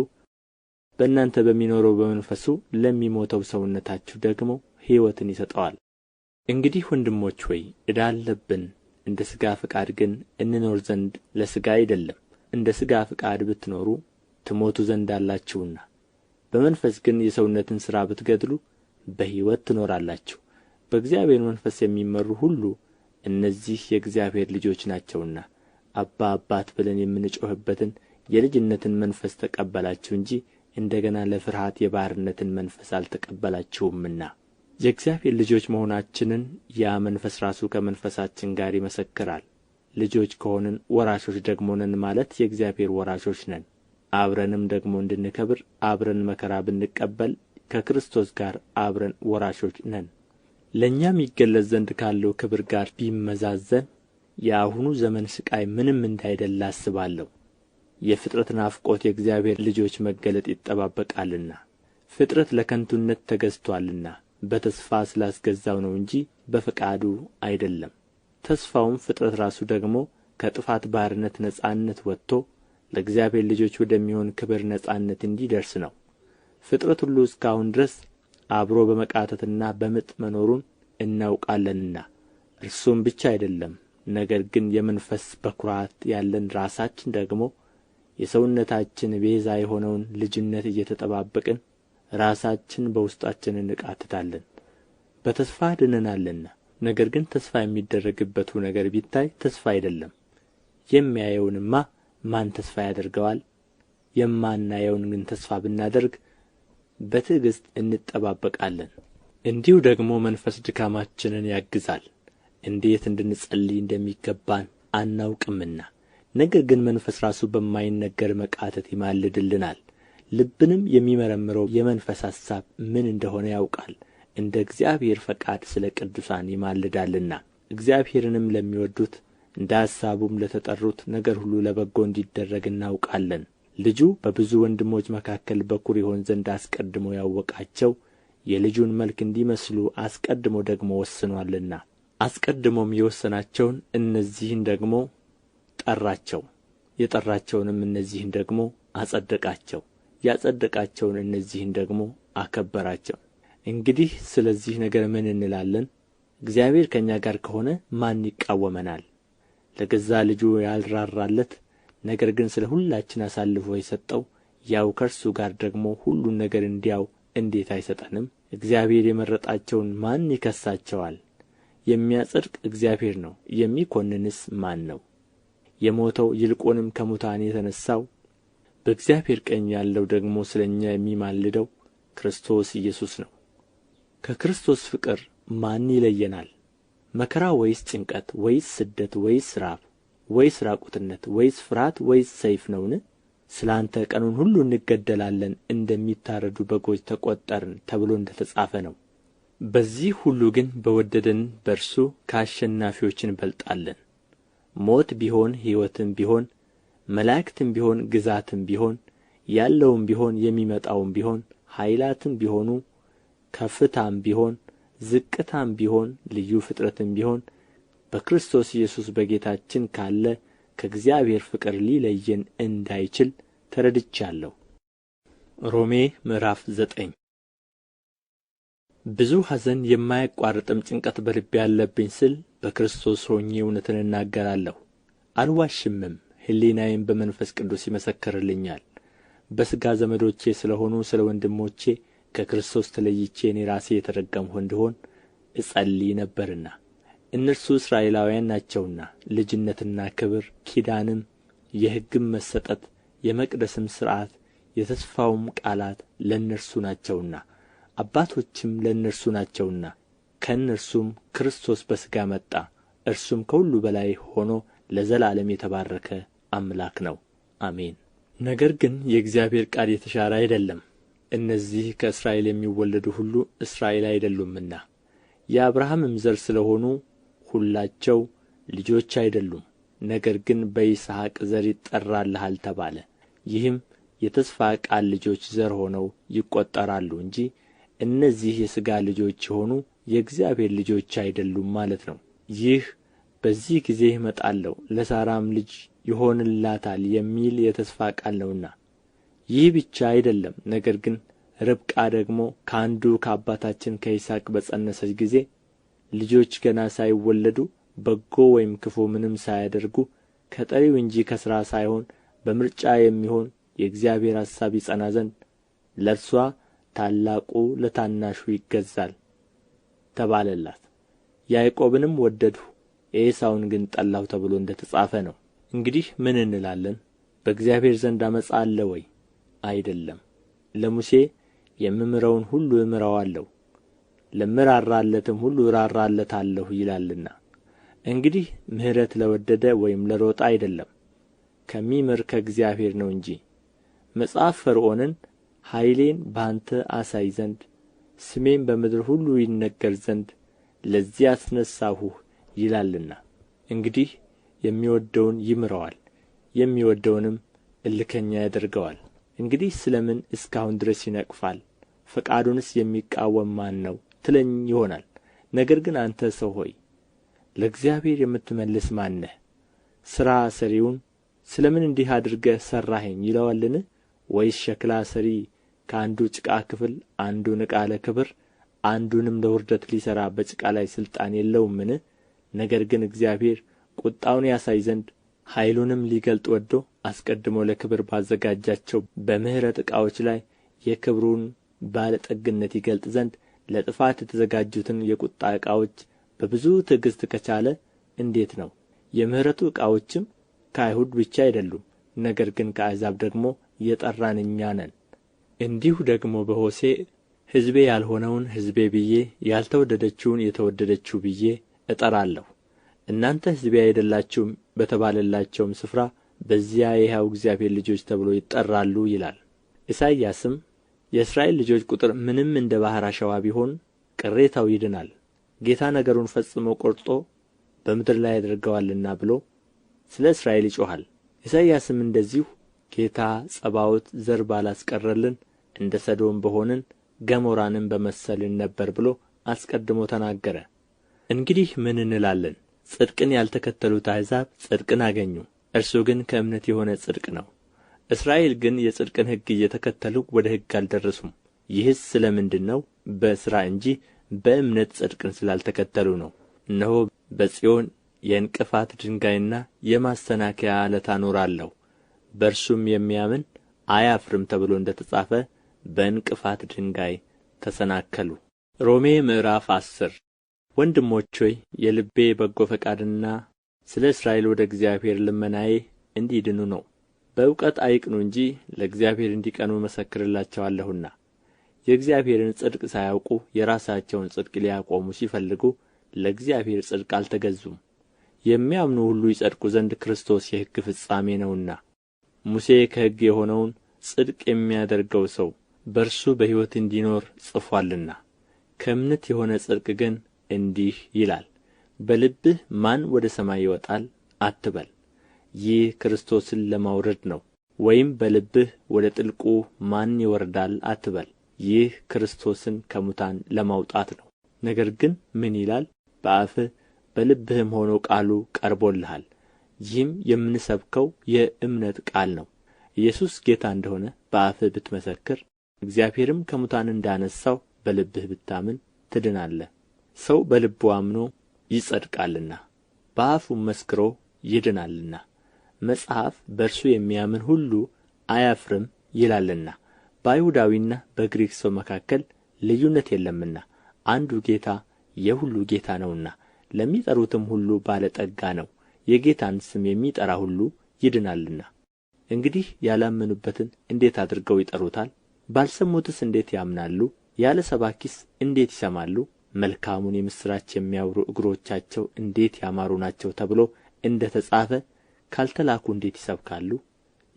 በእናንተ በሚኖረው በመንፈሱ ለሚሞተው ሰውነታችሁ ደግሞ ሕይወትን ይሰጠዋል። እንግዲህ ወንድሞች ሆይ ዕዳ አለብን፣ እንደ ሥጋ ፈቃድ ግን እንኖር ዘንድ ለሥጋ አይደለም። እንደ ሥጋ ፈቃድ ብትኖሩ ትሞቱ ዘንድ አላችሁና፣ በመንፈስ ግን የሰውነትን ሥራ ብትገድሉ በሕይወት ትኖራላችሁ። በእግዚአብሔር መንፈስ የሚመሩ ሁሉ እነዚህ የእግዚአብሔር ልጆች ናቸውና። አባ አባት ብለን የምንጮኽበትን የልጅነትን መንፈስ ተቀበላችሁ እንጂ እንደ ገና ለፍርሃት የባርነትን መንፈስ አልተቀበላችሁምና። የእግዚአብሔር ልጆች መሆናችንን ያ መንፈስ ራሱ ከመንፈሳችን ጋር ይመሰክራል። ልጆች ከሆንን ወራሾች ደግሞ ነን ማለት የእግዚአብሔር ወራሾች ነን። አብረንም ደግሞ እንድንከብር አብረን መከራ ብንቀበል ከክርስቶስ ጋር አብረን ወራሾች ነን። ለእኛም ይገለጽ ዘንድ ካለው ክብር ጋር ቢመዛዘን የአሁኑ ዘመን ሥቃይ ምንም እንዳይደለ አስባለሁ። የፍጥረት ናፍቆት የእግዚአብሔር ልጆች መገለጥ ይጠባበቃልና። ፍጥረት ለከንቱነት ተገዝቶአልና በተስፋ ስላስገዛው ነው እንጂ በፈቃዱ አይደለም። ተስፋውም ፍጥረት ራሱ ደግሞ ከጥፋት ባርነት ነጻነት ወጥቶ ለእግዚአብሔር ልጆች ወደሚሆን ክብር ነጻነት እንዲደርስ ነው። ፍጥረት ሁሉ እስካሁን ድረስ አብሮ በመቃተትና በምጥ መኖሩን እናውቃለንና፣ እርሱም ብቻ አይደለም፣ ነገር ግን የመንፈስ በኵራት ያለን ራሳችን ደግሞ የሰውነታችን ቤዛ የሆነውን ልጅነት እየተጠባበቅን ራሳችን በውስጣችን እንቃትታለን። በተስፋ ድነናልና። ነገር ግን ተስፋ የሚደረግበቱ ነገር ቢታይ ተስፋ አይደለም። የሚያየውንማ ማን ተስፋ ያደርገዋል? የማናየውን ግን ተስፋ ብናደርግ በትዕግሥት እንጠባበቃለን። እንዲሁ ደግሞ መንፈስ ድካማችንን ያግዛል፣ እንዴት እንድንጸልይ እንደሚገባን አናውቅምና። ነገር ግን መንፈስ ራሱ በማይነገር መቃተት ይማልድልናል። ልብንም የሚመረምረው የመንፈስ ሐሳብ ምን እንደሆነ ያውቃል፣ እንደ እግዚአብሔር ፈቃድ ስለ ቅዱሳን ይማልዳልና። እግዚአብሔርንም ለሚወዱት እንደ ሐሳቡም ለተጠሩት ነገር ሁሉ ለበጎ እንዲደረግ እናውቃለን። ልጁ በብዙ ወንድሞች መካከል በኵር ይሆን ዘንድ አስቀድሞ ያወቃቸው የልጁን መልክ እንዲመስሉ አስቀድሞ ደግሞ ወስኖአልና። አስቀድሞም የወሰናቸውን እነዚህን ደግሞ ጠራቸው፣ የጠራቸውንም እነዚህን ደግሞ አጸደቃቸው፣ ያጸደቃቸውን እነዚህን ደግሞ አከበራቸው። እንግዲህ ስለዚህ ነገር ምን እንላለን? እግዚአብሔር ከእኛ ጋር ከሆነ ማን ይቃወመናል? ለገዛ ልጁ ያልራራለት ነገር ግን ስለ ሁላችን አሳልፎ የሰጠው ያው ከእርሱ ጋር ደግሞ ሁሉን ነገር እንዲያው እንዴት አይሰጠንም? እግዚአብሔር የመረጣቸውን ማን ይከሳቸዋል? የሚያጸድቅ እግዚአብሔር ነው፣ የሚኰንንስ ማን ነው? የሞተው ይልቁንም ከሙታን የተነሣው በእግዚአብሔር ቀኝ ያለው ደግሞ ስለ እኛ የሚማልደው ክርስቶስ ኢየሱስ ነው። ከክርስቶስ ፍቅር ማን ይለየናል? መከራ ወይስ ጭንቀት ወይስ ስደት ወይስ ራብ ወይስ ራቁትነት ወይስ ፍርሃት ወይስ ሰይፍ ነውን? ስለ አንተ ቀኑን ሁሉ እንገደላለን፣ እንደሚታረዱ በጎች ተቈጠርን ተብሎ እንደ ተጻፈ ነው። በዚህ ሁሉ ግን በወደደን በእርሱ ከአሸናፊዎች እንበልጣለን። ሞት ቢሆን ሕይወትም ቢሆን መላእክትም ቢሆን ግዛትም ቢሆን ያለውም ቢሆን የሚመጣውም ቢሆን ኃይላትም ቢሆኑ ከፍታም ቢሆን ዝቅታም ቢሆን ልዩ ፍጥረትም ቢሆን በክርስቶስ ኢየሱስ በጌታችን ካለ ከእግዚአብሔር ፍቅር ሊለየን እንዳይችል ተረድቻለሁ። ሮሜ ምዕራፍ 9 ብዙ ሐዘን የማያቋርጥም ጭንቀት በልቤ ያለብኝ ስል በክርስቶስ ሆኜ እውነትን እናገራለሁ፣ አልዋሽምም። ሕሊናዬም በመንፈስ ቅዱስ ይመሰክርልኛል። በሥጋ ዘመዶቼ ስለ ሆኑ ስለ ወንድሞቼ ከክርስቶስ ተለይቼ እኔ ራሴ የተረገምሁ እንድሆን እጸልይ ነበርና። እነርሱ እስራኤላውያን ናቸውና ልጅነትና ክብር፣ ኪዳንም፣ የሕግም መሰጠት፣ የመቅደስም ሥርዓት፣ የተስፋውም ቃላት ለእነርሱ ናቸውና አባቶችም ለእነርሱ ናቸውና ከእነርሱም ክርስቶስ በሥጋ መጣ። እርሱም ከሁሉ በላይ ሆኖ ለዘላለም የተባረከ አምላክ ነው፣ አሜን። ነገር ግን የእግዚአብሔር ቃል የተሻረ አይደለም። እነዚህ ከእስራኤል የሚወለዱ ሁሉ እስራኤል አይደሉምና የአብርሃምም ዘር ስለ ሆኑ ሁላቸው ልጆች አይደሉም። ነገር ግን በይስሐቅ ዘር ይጠራልሃል ተባለ። ይህም የተስፋ ቃል ልጆች ዘር ሆነው ይቈጠራሉ እንጂ እነዚህ የሥጋ ልጆች የሆኑ የእግዚአብሔር ልጆች አይደሉም ማለት ነው። ይህ በዚህ ጊዜ እመጣለሁ ለሳራም ልጅ ይሆንላታል የሚል የተስፋ ቃል ነውና። ይህ ብቻ አይደለም፣ ነገር ግን ርብቃ ደግሞ ከአንዱ ከአባታችን ከይስሐቅ በፀነሰች ጊዜ ልጆች ገና ሳይወለዱ በጎ ወይም ክፉ ምንም ሳያደርጉ ከጠሪው እንጂ ከሥራ ሳይሆን በምርጫ የሚሆን የእግዚአብሔር ሐሳብ ይጸና ዘንድ ለእርሷ ታላቁ ለታናሹ ይገዛል ተባለላት። ያዕቆብንም ወደድሁ ኤሳውን ግን ጠላሁ ተብሎ እንደ ተጻፈ ነው። እንግዲህ ምን እንላለን? በእግዚአብሔር ዘንድ ዓመፃ አለ ወይ? አይደለም። ለሙሴ የምምረውን ሁሉ እምረዋለሁ ለምራራለትም ሁሉ እራራለታለሁ ይላልና። እንግዲህ ምሕረት ለወደደ ወይም ለሮጠ አይደለም፣ ከሚምር ከእግዚአብሔር ነው እንጂ። መጽሐፍ ፈርዖንን ኃይሌን በአንተ አሳይ ዘንድ ስሜም በምድር ሁሉ ይነገር ዘንድ ለዚህ አስነሣሁህ ይላልና። እንግዲህ የሚወደውን ይምረዋል፣ የሚወደውንም እልከኛ ያደርገዋል። እንግዲህ ስለ ምን እስካሁን ድረስ ይነቅፋል? ፈቃዱንስ የሚቃወም ማን ነው ትለኝ ይሆናል። ነገር ግን አንተ ሰው ሆይ ለእግዚአብሔር የምትመልስ ማን ነህ? ሥራ ሠሪውን ስለ ምን እንዲህ አድርገህ ሠራኸኝ ይለዋልን? ወይስ ሸክላ ሠሪ ከአንዱ ጭቃ ክፍል አንዱን ዕቃ ለክብር አንዱንም ለውርደት ሊሠራ በጭቃ ላይ ሥልጣን የለውምን? ነገር ግን እግዚአብሔር ቍጣውን ያሳይ ዘንድ ኃይሉንም ሊገልጥ ወድዶ አስቀድሞ ለክብር ባዘጋጃቸው በምሕረት ዕቃዎች ላይ የክብሩን ባለጠግነት ይገልጥ ዘንድ ለጥፋት የተዘጋጁትን የቁጣ ዕቃዎች በብዙ ትዕግሥት ከቻለ እንዴት ነው? የምሕረቱ ዕቃዎችም ከአይሁድ ብቻ አይደሉም፣ ነገር ግን ከአሕዛብ ደግሞ የጠራን እኛ ነን። እንዲሁ ደግሞ በሆሴዕ ሕዝቤ ያልሆነውን ሕዝቤ ብዬ ያልተወደደችውን የተወደደችው ብዬ እጠራለሁ። እናንተ ሕዝቤ አይደላችሁም በተባለላቸውም ስፍራ በዚያ የሕያው እግዚአብሔር ልጆች ተብሎ ይጠራሉ ይላል። ኢሳይያስም የእስራኤል ልጆች ቁጥር ምንም እንደ ባሕር አሸዋ ቢሆን ቅሬታው ይድናል፣ ጌታ ነገሩን ፈጽሞ ቈርጦ በምድር ላይ ያደርገዋልና ብሎ ስለ እስራኤል ይጮኻል። ኢሳይያስም እንደዚሁ ጌታ ጸባዖት ዘር ባላስቀረልን እንደ ሰዶም በሆንን ገሞራንም በመሰልን ነበር ብሎ አስቀድሞ ተናገረ። እንግዲህ ምን እንላለን? ጽድቅን ያልተከተሉት አሕዛብ ጽድቅን አገኙ፣ እርሱ ግን ከእምነት የሆነ ጽድቅ ነው። እስራኤል ግን የጽድቅን ሕግ እየተከተሉ ወደ ሕግ አልደረሱም። ይህስ ስለ ምንድር ነው? በሥራ እንጂ በእምነት ጽድቅን ስላልተከተሉ ነው። እነሆ በጽዮን የዕንቅፋት ድንጋይና የማሰናከያ ዓለት አኖራለሁ፣ በእርሱም የሚያምን አያፍርም ተብሎ እንደ ተጻፈ በዕንቅፋት ድንጋይ ተሰናከሉ። ሮሜ ምዕራፍ 10 ወንድሞች ሆይ የልቤ በጎ ፈቃድና ስለ እስራኤል ወደ እግዚአብሔር ልመናዬ እንዲድኑ ነው። በእውቀት አይቅኑ እንጂ ለእግዚአብሔር እንዲቀኑ እመሰክርላቸዋለሁና። የእግዚአብሔርን ጽድቅ ሳያውቁ የራሳቸውን ጽድቅ ሊያቆሙ ሲፈልጉ ለእግዚአብሔር ጽድቅ አልተገዙም። የሚያምኑ ሁሉ ይጸድቁ ዘንድ ክርስቶስ የሕግ ፍጻሜ ነውና። ሙሴ ከሕግ የሆነውን ጽድቅ የሚያደርገው ሰው በእርሱ በሕይወት እንዲኖር ጽፎአልና። ከእምነት የሆነ ጽድቅ ግን እንዲህ ይላል፣ በልብህ ማን ወደ ሰማይ ይወጣል አትበል፣ ይህ ክርስቶስን ለማውረድ ነው። ወይም በልብህ ወደ ጥልቁ ማን ይወርዳል አትበል፣ ይህ ክርስቶስን ከሙታን ለማውጣት ነው። ነገር ግን ምን ይላል? በአፍህ በልብህም ሆኖ ቃሉ ቀርቦልሃል። ይህም የምንሰብከው የእምነት ቃል ነው። ኢየሱስ ጌታ እንደሆነ በአፍህ ብትመሰክር እግዚአብሔርም ከሙታን እንዳነሣው በልብህ ብታምን ትድናለህ። ሰው በልቡ አምኖ ይጸድቃልና በአፉም መስክሮ ይድናልና። መጽሐፍ በእርሱ የሚያምን ሁሉ አያፍርም ይላልና። በአይሁዳዊና በግሪክ ሰው መካከል ልዩነት የለምና አንዱ ጌታ የሁሉ ጌታ ነውና ለሚጠሩትም ሁሉ ባለ ጠጋ ነው። የጌታን ስም የሚጠራ ሁሉ ይድናልና። እንግዲህ ያላመኑበትን እንዴት አድርገው ይጠሩታል? ባልሰሙትስ እንዴት ያምናሉ? ያለ ሰባኪስ እንዴት ይሰማሉ? መልካሙን የምሥራች የሚያወሩ እግሮቻቸው እንዴት ያማሩ ናቸው ተብሎ እንደ ተጻፈ ካልተላኩ እንዴት ይሰብካሉ?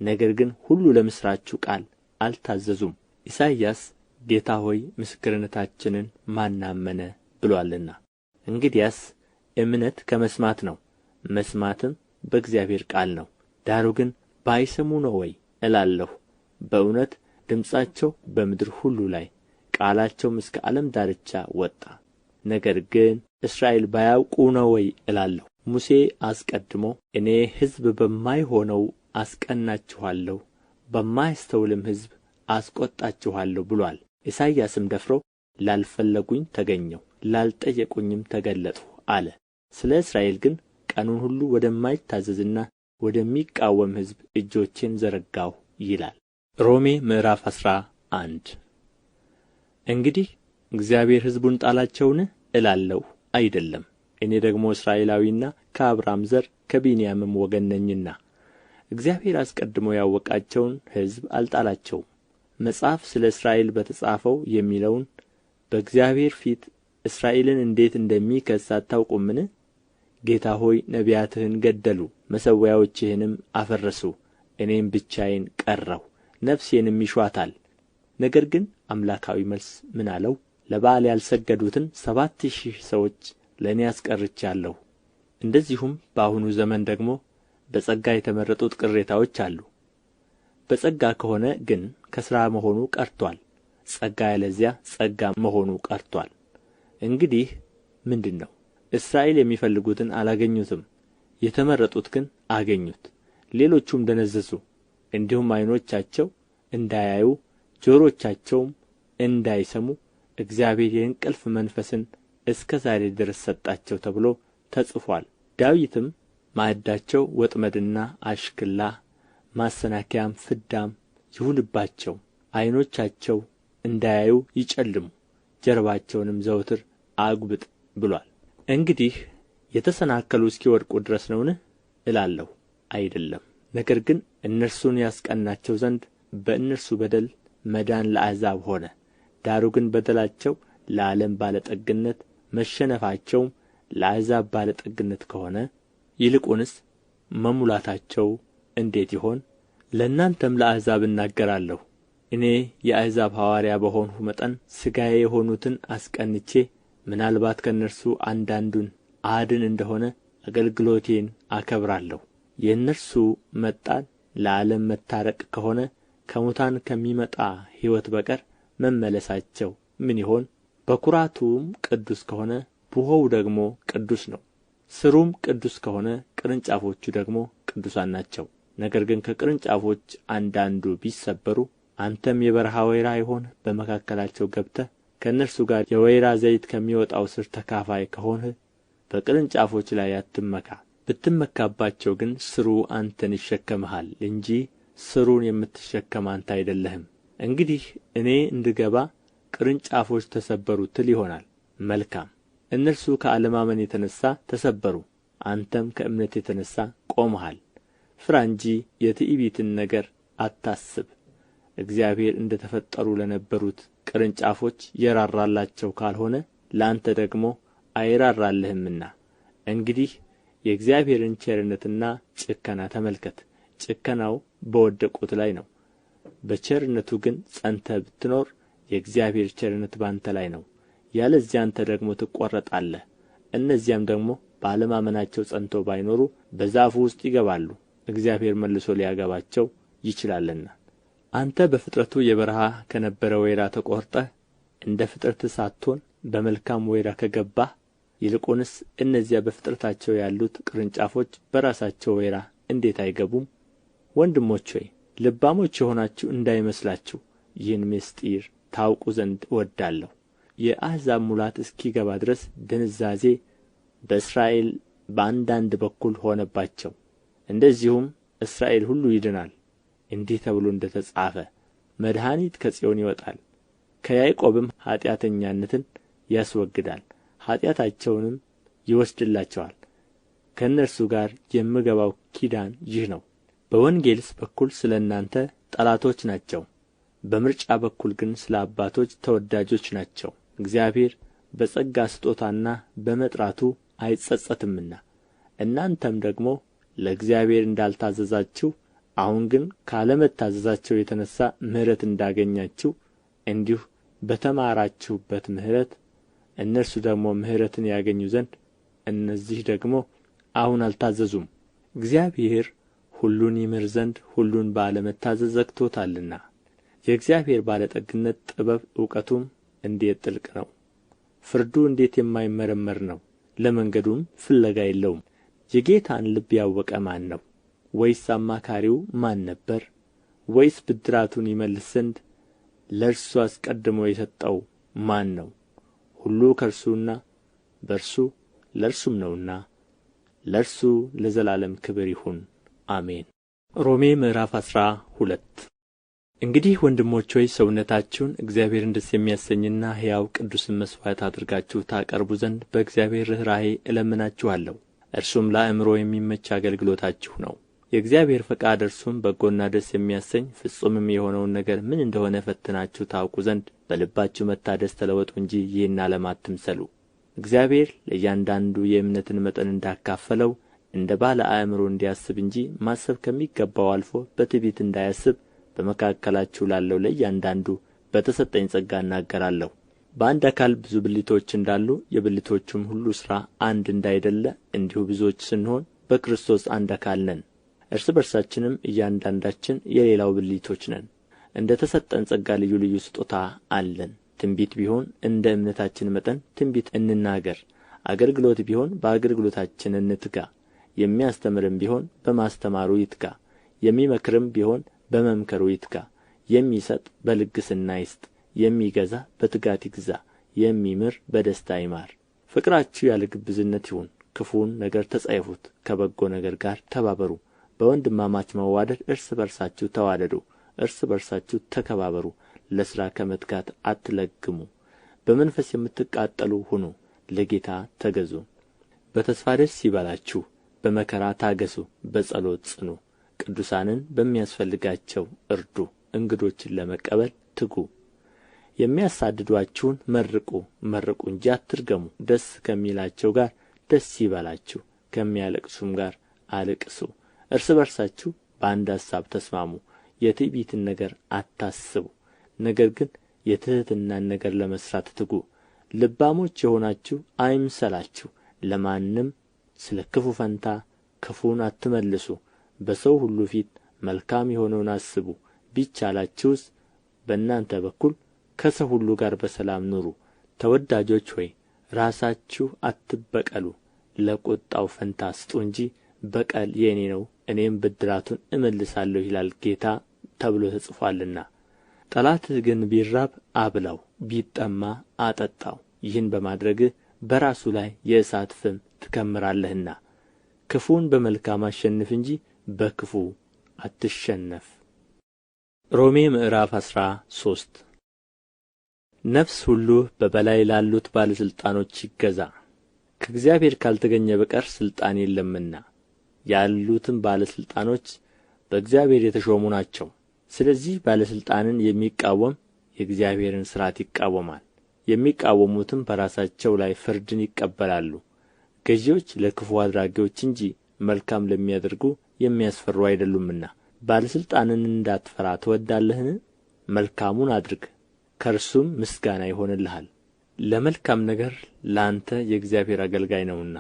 ነገር ግን ሁሉ ለምሥራቹ ቃል አልታዘዙም። ኢሳይያስ ጌታ ሆይ ምስክርነታችንን ማን አመነ ብሎአልና። እንግዲያስ እምነት ከመስማት ነው፣ መስማትም በእግዚአብሔር ቃል ነው። ዳሩ ግን ባይሰሙ ነው ወይ እላለሁ። በእውነት ድምፃቸው በምድር ሁሉ ላይ ቃላቸውም እስከ ዓለም ዳርቻ ወጣ። ነገር ግን እስራኤል ባያውቁ ነው ወይ እላለሁ። ሙሴ አስቀድሞ እኔ ሕዝብ በማይሆነው አስቀናችኋለሁ፣ በማያስተውልም ሕዝብ አስቈጣችኋለሁ ብሎአል። ኢሳይያስም ደፍሮ ላልፈለጉኝ ተገኘሁ፣ ላልጠየቁኝም ተገለጥሁ አለ። ስለ እስራኤል ግን ቀኑን ሁሉ ወደማይታዘዝና ወደሚቃወም ሕዝብ እጆቼን ዘረጋሁ ይላል። ሮሜ ምዕራፍ 11 እንግዲህ እግዚአብሔር ሕዝቡን ጣላቸውን እላለሁ፣ አይደለም። እኔ ደግሞ እስራኤላዊና ከአብርሃም ዘር ከብንያምም ወገን ነኝና እግዚአብሔር አስቀድሞ ያወቃቸውን ሕዝብ አልጣላቸውም። መጽሐፍ ስለ እስራኤል በተጻፈው የሚለውን በእግዚአብሔር ፊት እስራኤልን እንዴት እንደሚከስ አታውቁምን? ጌታ ሆይ ነቢያትህን ገደሉ፣ መሠዊያዎችህንም አፈረሱ፣ እኔም ብቻዬን ቀረሁ፣ ነፍሴንም ይሹአታል። ነገር ግን አምላካዊ መልስ ምን አለው? ለበኣል ያልሰገዱትን 7,000 ሰዎች ለእኔ አስቀርቼአለሁ። እንደዚሁም በአሁኑ ዘመን ደግሞ በጸጋ የተመረጡት ቅሬታዎች አሉ። በጸጋ ከሆነ ግን ከሥራ መሆኑ ቀርቶአል፣ ጸጋ ያለዚያ ጸጋ መሆኑ ቀርቶአል። እንግዲህ ምንድን ነው? እስራኤል የሚፈልጉትን አላገኙትም፣ የተመረጡት ግን አገኙት። ሌሎቹም ደነዘዙ፣ እንዲሁም ዓይኖቻቸው እንዳያዩ ጆሮቻቸውም እንዳይሰሙ እግዚአብሔር የእንቅልፍ መንፈስን እስከ ዛሬ ድረስ ሰጣቸው ተብሎ ተጽፎአል። ዳዊትም ማዕዳቸው ወጥመድና አሽክላ ማሰናከያም ፍዳም ይሁንባቸው፣ ዓይኖቻቸው እንዳያዩ ይጨልሙ፣ ጀርባቸውንም ዘወትር አጉብጥ ብሎአል። እንግዲህ የተሰናከሉ እስኪወድቁ ድረስ ነውን እላለሁ? አይደለም። ነገር ግን እነርሱን ያስቀናቸው ዘንድ በእነርሱ በደል መዳን ለአሕዛብ ሆነ። ዳሩ ግን በደላቸው ለዓለም ባለጠግነት መሸነፋቸውም ለአሕዛብ ባለጠግነት ከሆነ ይልቁንስ መሙላታቸው እንዴት ይሆን? ለእናንተም ለአሕዛብ እናገራለሁ። እኔ የአሕዛብ ሐዋርያ በሆንሁ መጠን ሥጋዬ የሆኑትን አስቀንቼ ምናልባት ከእነርሱ አንዳንዱን አድን እንደሆነ አገልግሎቴን አከብራለሁ። የእነርሱ መጣን ለዓለም መታረቅ ከሆነ ከሙታን ከሚመጣ ሕይወት በቀር መመለሳቸው ምን ይሆን? በኵራቱም ቅዱስ ከሆነ ቡሆው ደግሞ ቅዱስ ነው። ሥሩም ቅዱስ ከሆነ ቅርንጫፎቹ ደግሞ ቅዱሳን ናቸው። ነገር ግን ከቅርንጫፎች አንዳንዱ ቢሰበሩ አንተም የበረሃ ወይራ የሆንህ በመካከላቸው ገብተህ ከእነርሱ ጋር የወይራ ዘይት ከሚወጣው ሥር ተካፋይ ከሆንህ በቅርንጫፎች ላይ አትመካ። ብትመካባቸው ግን ሥሩ አንተን ይሸከምሃል እንጂ ሥሩን የምትሸከም አንተ አይደለህም። እንግዲህ እኔ እንድገባ ቅርንጫፎች ተሰበሩ ትል ይሆናል። መልካም። እነርሱ ከአለማመን የተነሣ ተሰበሩ፣ አንተም ከእምነት የተነሣ ቆመሃል። ፍራ እንጂ የትዕቢትን ነገር አታስብ። እግዚአብሔር እንደ ተፈጠሩ ለነበሩት ቅርንጫፎች የራራላቸው ካልሆነ ለአንተ ደግሞ አይራራልህምና። እንግዲህ የእግዚአብሔርን ቸርነትና ጭከና ተመልከት። ጭከናው በወደቁት ላይ ነው፣ በቸርነቱ ግን ጸንተህ ብትኖር የእግዚአብሔር ቸርነት ባንተ ላይ ነው። ያለዚያ አንተ ደግሞ ትቈረጣለህ። እነዚያም ደግሞ ባለማመናቸው ጸንተው ባይኖሩ በዛፉ ውስጥ ይገባሉ፣ እግዚአብሔር መልሶ ሊያገባቸው ይችላልና። አንተ በፍጥረቱ የበረሃ ከነበረ ወይራ ተቈርጠህ እንደ ፍጥረትህ ሳትሆን በመልካም ወይራ ከገባህ፣ ይልቁንስ እነዚያ በፍጥረታቸው ያሉት ቅርንጫፎች በራሳቸው ወይራ እንዴት አይገቡም? ወንድሞች ሆይ ልባሞች የሆናችሁ እንዳይመስላችሁ ይህን ምሥጢር ታውቁ ዘንድ እወዳለሁ። የአሕዛብ ሙላት እስኪገባ ድረስ ድንዛዜ በእስራኤል በአንዳንድ በኩል ሆነባቸው፣ እንደዚሁም እስራኤል ሁሉ ይድናል። እንዲህ ተብሎ እንደ ተጻፈ መድኃኒት ከጽዮን ይወጣል። ከያዕቆብም ኃጢአተኛነትን ያስወግዳል፣ ኃጢአታቸውንም ይወስድላቸዋል። ከእነርሱ ጋር የምገባው ኪዳን ይህ ነው። በወንጌልስ በኩል ስለ እናንተ ጠላቶች ናቸው፣ በምርጫ በኩል ግን ስለ አባቶች ተወዳጆች ናቸው። እግዚአብሔር በጸጋ ስጦታና በመጥራቱ አይጸጸትምና። እናንተም ደግሞ ለእግዚአብሔር እንዳልታዘዛችሁ አሁን ግን ካለመታዘዛቸው የተነሣ ምሕረት እንዳገኛችሁ እንዲሁ በተማራችሁበት ምሕረት እነርሱ ደግሞ ምሕረትን ያገኙ ዘንድ እነዚህ ደግሞ አሁን አልታዘዙም። እግዚአብሔር ሁሉን ይምር ዘንድ ሁሉን ባለመታዘዝ ዘግቶታልና። የእግዚአብሔር ባለጠግነት ጥበብ እውቀቱም እንዴት ጥልቅ ነው! ፍርዱ እንዴት የማይመረመር ነው! ለመንገዱም ፍለጋ የለውም። የጌታን ልብ ያወቀ ማን ነው? ወይስ አማካሪው ማን ነበር? ወይስ ብድራቱን ይመልስ ዘንድ ለእርሱ አስቀድሞ የሰጠው ማን ነው? ሁሉ ከእርሱና በእርሱ ለእርሱም ነውና ለእርሱ ለዘላለም ክብር ይሁን፣ አሜን። ሮሜ ምዕራፍ 12 እንግዲህ ወንድሞች ሆይ ሰውነታችሁን እግዚአብሔርን ደስ የሚያሰኝና ሕያው ቅዱስም መሥዋዕት አድርጋችሁ ታቀርቡ ዘንድ በእግዚአብሔር ርኅራኄ እለምናችኋለሁ። እርሱም ለአእምሮ የሚመች አገልግሎታችሁ ነው። የእግዚአብሔር ፈቃድ እርሱም በጎና ደስ የሚያሰኝ ፍጹምም የሆነውን ነገር ምን እንደሆነ ፈትናችሁ ታውቁ ዘንድ በልባችሁ መታደስ ተለወጡ እንጂ ይህን ዓለም አትምሰሉ። እግዚአብሔር ለእያንዳንዱ የእምነትን መጠን እንዳካፈለው እንደ ባለ አእምሮ እንዲያስብ እንጂ ማሰብ ከሚገባው አልፎ በትዕቢት እንዳያስብ በመካከላችሁ ላለው ለእያንዳንዱ በተሰጠኝ ጸጋ እናገራለሁ። በአንድ አካል ብዙ ብልቶች እንዳሉ የብልቶቹም ሁሉ ሥራ አንድ እንዳይደለ እንዲሁ ብዙዎች ስንሆን በክርስቶስ አንድ አካል ነን፣ እርስ በርሳችንም እያንዳንዳችን የሌላው ብልቶች ነን። እንደ ተሰጠን ጸጋ ልዩ ልዩ ስጦታ አለን። ትንቢት ቢሆን እንደ እምነታችን መጠን ትንቢት እንናገር፣ አገልግሎት ቢሆን በአገልግሎታችን እንትጋ፣ የሚያስተምርም ቢሆን በማስተማሩ ይትጋ፣ የሚመክርም ቢሆን በመምከሩ ይትጋ። የሚሰጥ በልግስና ይስጥ፣ የሚገዛ በትጋት ይግዛ፣ የሚምር በደስታ ይማር። ፍቅራችሁ ያለ ግብዝነት ይሁን። ክፉውን ነገር ተጸየፉት፣ ከበጎ ነገር ጋር ተባበሩ። በወንድማማች መዋደድ እርስ በርሳችሁ ተዋደዱ፣ እርስ በርሳችሁ ተከባበሩ። ለሥራ ከመትጋት አትለግሙ። በመንፈስ የምትቃጠሉ ሁኑ፣ ለጌታ ተገዙ። በተስፋ ደስ ይበላችሁ፣ በመከራ ታገሱ፣ በጸሎት ጽኑ። ቅዱሳንን በሚያስፈልጋቸው እርዱ፣ እንግዶችን ለመቀበል ትጉ። የሚያሳድዱአችሁን መርቁ፣ መርቁ እንጂ አትርገሙ። ደስ ከሚላቸው ጋር ደስ ይበላችሁ፣ ከሚያለቅሱም ጋር አልቅሱ። እርስ በርሳችሁ በአንድ አሳብ ተስማሙ። የትዕቢትን ነገር አታስቡ፣ ነገር ግን የትሕትናን ነገር ለመሥራት ትጉ። ልባሞች የሆናችሁ አይምሰላችሁ፣ ለማንም ስለ ክፉ ፈንታ ክፉን አትመልሱ። በሰው ሁሉ ፊት መልካም የሆነውን አስቡ። ቢቻላችሁስ በእናንተ በኩል ከሰው ሁሉ ጋር በሰላም ኑሩ። ተወዳጆች ሆይ ራሳችሁ አትበቀሉ፣ ለቍጣው ፈንታ ስጡ እንጂ በቀል የእኔ ነው፣ እኔም ብድራቱን እመልሳለሁ ይላል ጌታ ተብሎ ተጽፎአልና። ጠላትህ ግን ቢራብ አብላው፣ ቢጠማ አጠጣው። ይህን በማድረግህ በራሱ ላይ የእሳት ፍም ትከምራለህና። ክፉን በመልካም አሸንፍ እንጂ በክፉ አትሸነፍ። ሮሜ ምዕራፍ 13 ነፍስ ሁሉ በበላይ ላሉት ባለሥልጣኖች ይገዛ፣ ከእግዚአብሔር ካልተገኘ በቀር ሥልጣን የለምና። ያሉትም ባለሥልጣኖች በእግዚአብሔር የተሾሙ ናቸው። ስለዚህ ባለሥልጣንን የሚቃወም የእግዚአብሔርን ሥርዓት ይቃወማል። የሚቃወሙትም በራሳቸው ላይ ፍርድን ይቀበላሉ። ገዢዎች ለክፉ አድራጊዎች እንጂ መልካም ለሚያደርጉ የሚያስፈሩ አይደሉምና። ባለሥልጣንን እንዳትፈራ ትወዳለህን? መልካሙን አድርግ፣ ከእርሱም ምስጋና ይሆንልሃል። ለመልካም ነገር ለአንተ የእግዚአብሔር አገልጋይ ነውና።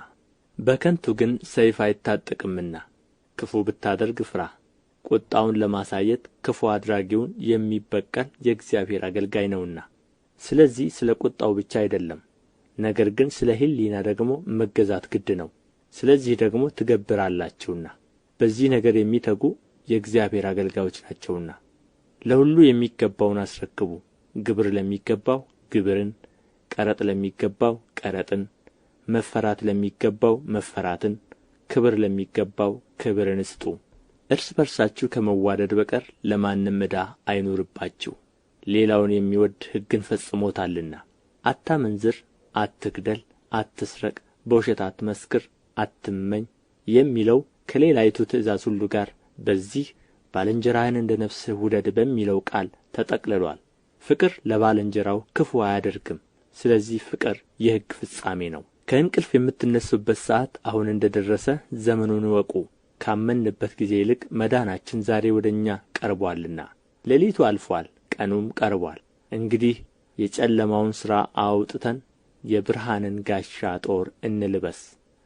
በከንቱ ግን ሰይፍ አይታጠቅምና። ክፉ ብታደርግ ፍራ፣ ቍጣውን ለማሳየት ክፉ አድራጊውን የሚበቀል የእግዚአብሔር አገልጋይ ነውና። ስለዚህ ስለ ቍጣው ብቻ አይደለም፣ ነገር ግን ስለ ሕሊና ደግሞ መገዛት ግድ ነው። ስለዚህ ደግሞ ትገብራላችሁና። በዚህ ነገር የሚተጉ የእግዚአብሔር አገልጋዮች ናቸውና። ለሁሉ የሚገባውን አስረክቡ። ግብር ለሚገባው ግብርን፣ ቀረጥ ለሚገባው ቀረጥን፣ መፈራት ለሚገባው መፈራትን፣ ክብር ለሚገባው ክብርን ስጡ። እርስ በርሳችሁ ከመዋደድ በቀር ለማንም ዕዳ አይኑርባችሁ። ሌላውን የሚወድ ሕግን ፈጽሞታልና። አታመንዝር፣ አትግደል፣ አትስረቅ፣ በውሸት አትመስክር፣ አትመኝ የሚለው ከሌላይቱ ትእዛዝ ሁሉ ጋር በዚህ ባልንጀራህን እንደ ነፍስህ ውደድ በሚለው ቃል ተጠቅልሎአል። ፍቅር ለባልንጀራው ክፉ አያደርግም። ስለዚህ ፍቅር የሕግ ፍጻሜ ነው። ከእንቅልፍ የምትነሱበት ሰዓት አሁን እንደ ደረሰ ዘመኑን እወቁ። ካመንበት ጊዜ ይልቅ መዳናችን ዛሬ ወደ እኛ ቀርቦአልና። ሌሊቱ አልፎአል፣ ቀኑም ቀርቦአል። እንግዲህ የጨለማውን ሥራ አውጥተን የብርሃንን ጋሻ ጦር እንልበስ።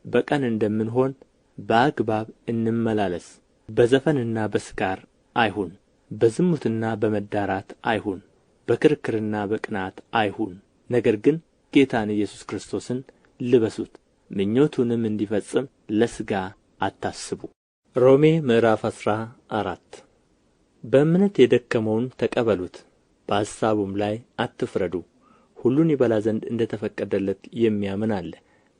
በቀን እንደምንሆን በአግባብ እንመላለስ። በዘፈንና በስካር አይሁን፣ በዝሙትና በመዳራት አይሁን፣ በክርክርና በቅናት አይሁን። ነገር ግን ጌታን ኢየሱስ ክርስቶስን ልበሱት፣ ምኞቱንም እንዲፈጽም ለሥጋ አታስቡ። ሮሜ ምዕራፍ 14 በእምነት የደከመውን ተቀበሉት፣ በሐሳቡም ላይ አትፍረዱ። ሁሉን ይበላ ዘንድ እንደ ተፈቀደለት የሚያምን አለ።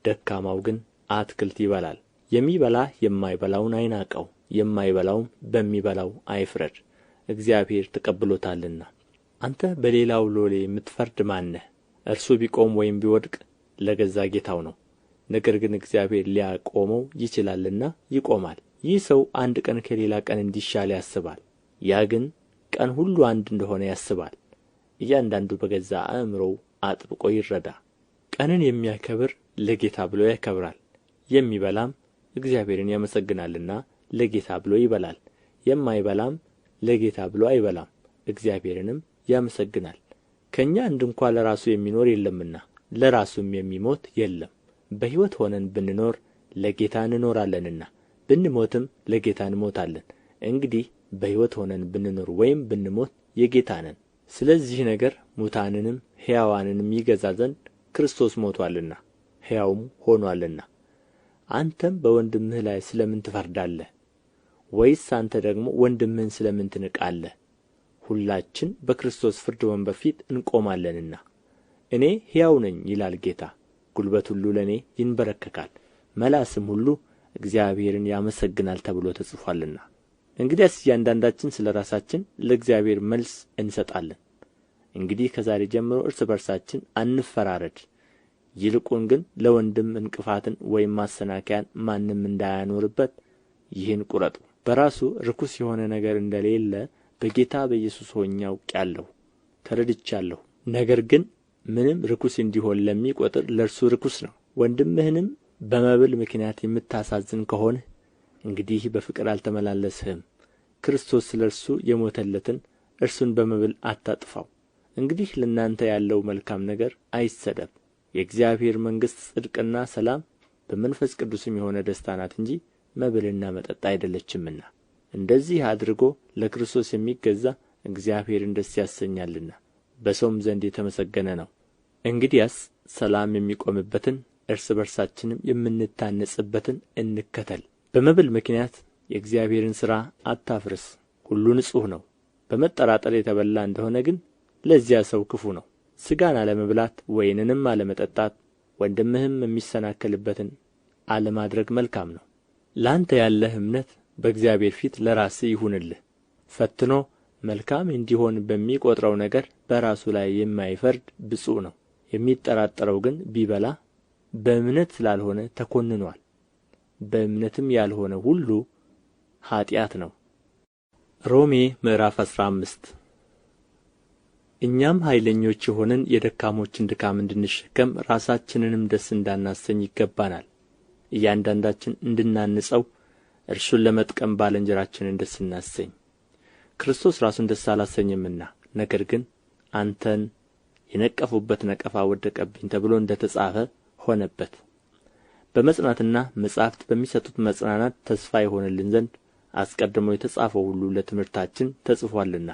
ደካማው ግን አትክልት ይበላል። የሚበላ የማይበላውን አይናቀው፣ የማይበላውም በሚበላው አይፍረድ፣ እግዚአብሔር ተቀብሎታልና። አንተ በሌላው ሎሌ የምትፈርድ ማን ነህ? እርሱ ቢቆም ወይም ቢወድቅ ለገዛ ጌታው ነው። ነገር ግን እግዚአብሔር ሊያቆመው ይችላልና ይቆማል። ይህ ሰው አንድ ቀን ከሌላ ቀን እንዲሻል ያስባል፣ ያ ግን ቀን ሁሉ አንድ እንደሆነ ያስባል። እያንዳንዱ በገዛ አእምሮው አጥብቆ ይረዳ። ቀንን የሚያከብር ለጌታ ብሎ ያከብራል፣ የሚበላም እግዚአብሔርን ያመሰግናልና ለጌታ ብሎ ይበላል። የማይበላም ለጌታ ብሎ አይበላም፣ እግዚአብሔርንም ያመሰግናል። ከእኛ አንድ እንኳ ለራሱ የሚኖር የለምና ለራሱም የሚሞት የለም። በሕይወት ሆነን ብንኖር ለጌታ እንኖራለንና ብንሞትም ለጌታ እንሞታለን። እንግዲህ በሕይወት ሆነን ብንኖር ወይም ብንሞት የጌታ ነን። ስለዚህ ነገር ሙታንንም ሕያዋንንም ይገዛ ዘንድ ክርስቶስ ሞቶአልና ሕያውም ሆኖአልና። አንተም በወንድምህ ላይ ስለ ምን ትፈርዳለህ? ወይስ አንተ ደግሞ ወንድምህን ስለ ምን ትንቃለህ? ሁላችን በክርስቶስ ፍርድ ወንበር ፊት እንቆማለንና። እኔ ሕያው ነኝ ይላል ጌታ፣ ጉልበት ሁሉ ለእኔ ይንበረከካል፣ መላስም ሁሉ እግዚአብሔርን ያመሰግናል ተብሎ ተጽፎአልና። እንግዲያስ እያንዳንዳችን ስለ ራሳችን ለእግዚአብሔር መልስ እንሰጣለን። እንግዲህ ከዛሬ ጀምሮ እርስ በርሳችን አንፈራረድ፣ ይልቁን ግን ለወንድም እንቅፋትን ወይም ማሰናከያን ማንም እንዳያኖርበት ይህን ቁረጡ። በራሱ ርኩስ የሆነ ነገር እንደሌለ በጌታ በኢየሱስ ሆኜ አውቄአለሁ ተረድቻለሁ። ነገር ግን ምንም ርኩስ እንዲሆን ለሚቆጥር ለእርሱ ርኩስ ነው። ወንድምህንም በመብል ምክንያት የምታሳዝን ከሆንህ እንግዲህ በፍቅር አልተመላለስህም። ክርስቶስ ስለ እርሱ የሞተለትን እርሱን በመብል አታጥፋው። እንግዲህ ለእናንተ ያለው መልካም ነገር አይሰደብ። የእግዚአብሔር መንግሥት ጽድቅና ሰላም በመንፈስ ቅዱስም የሆነ ደስታ ናት እንጂ መብልና መጠጥ አይደለችምና። እንደዚህ አድርጎ ለክርስቶስ የሚገዛ እግዚአብሔርን ደስ ያሰኛልና በሰውም ዘንድ የተመሰገነ ነው። እንግዲያስ ሰላም የሚቆምበትን እርስ በርሳችንም የምንታነጽበትን እንከተል። በመብል ምክንያት የእግዚአብሔርን ሥራ አታፍርስ። ሁሉ ንጹሕ ነው። በመጠራጠር የተበላ እንደሆነ ግን ለዚያ ሰው ክፉ ነው። ሥጋን አለመብላት ወይንንም አለመጠጣት ወንድምህም የሚሰናከልበትን አለማድረግ መልካም ነው። ለአንተ ያለህ እምነት በእግዚአብሔር ፊት ለራስህ ይሁንልህ። ፈትኖ መልካም እንዲሆን በሚቆጥረው ነገር በራሱ ላይ የማይፈርድ ብፁዕ ነው። የሚጠራጠረው ግን ቢበላ በእምነት ስላልሆነ ተኰንኖአል። በእምነትም ያልሆነ ሁሉ ኃጢአት ነው። ሮሜ ምዕራፍ 15 እኛም ኃይለኞች የሆንን የደካሞችን ድካም እንድንሸከም ራሳችንንም ደስ እንዳናሰኝ ይገባናል። እያንዳንዳችን እንድናንጸው እርሱን ለመጥቀም ባልንጀራችንን ደስ እናሰኝ። ክርስቶስ ራሱን ደስ አላሰኘምና፣ ነገር ግን አንተን የነቀፉበት ነቀፋ ወደቀብኝ ተብሎ እንደ ተጻፈ ሆነበት። በመጽናትና መጻሕፍት በሚሰጡት መጽናናት ተስፋ ይሆንልን ዘንድ አስቀድሞ የተጻፈው ሁሉ ለትምህርታችን ተጽፎአልና።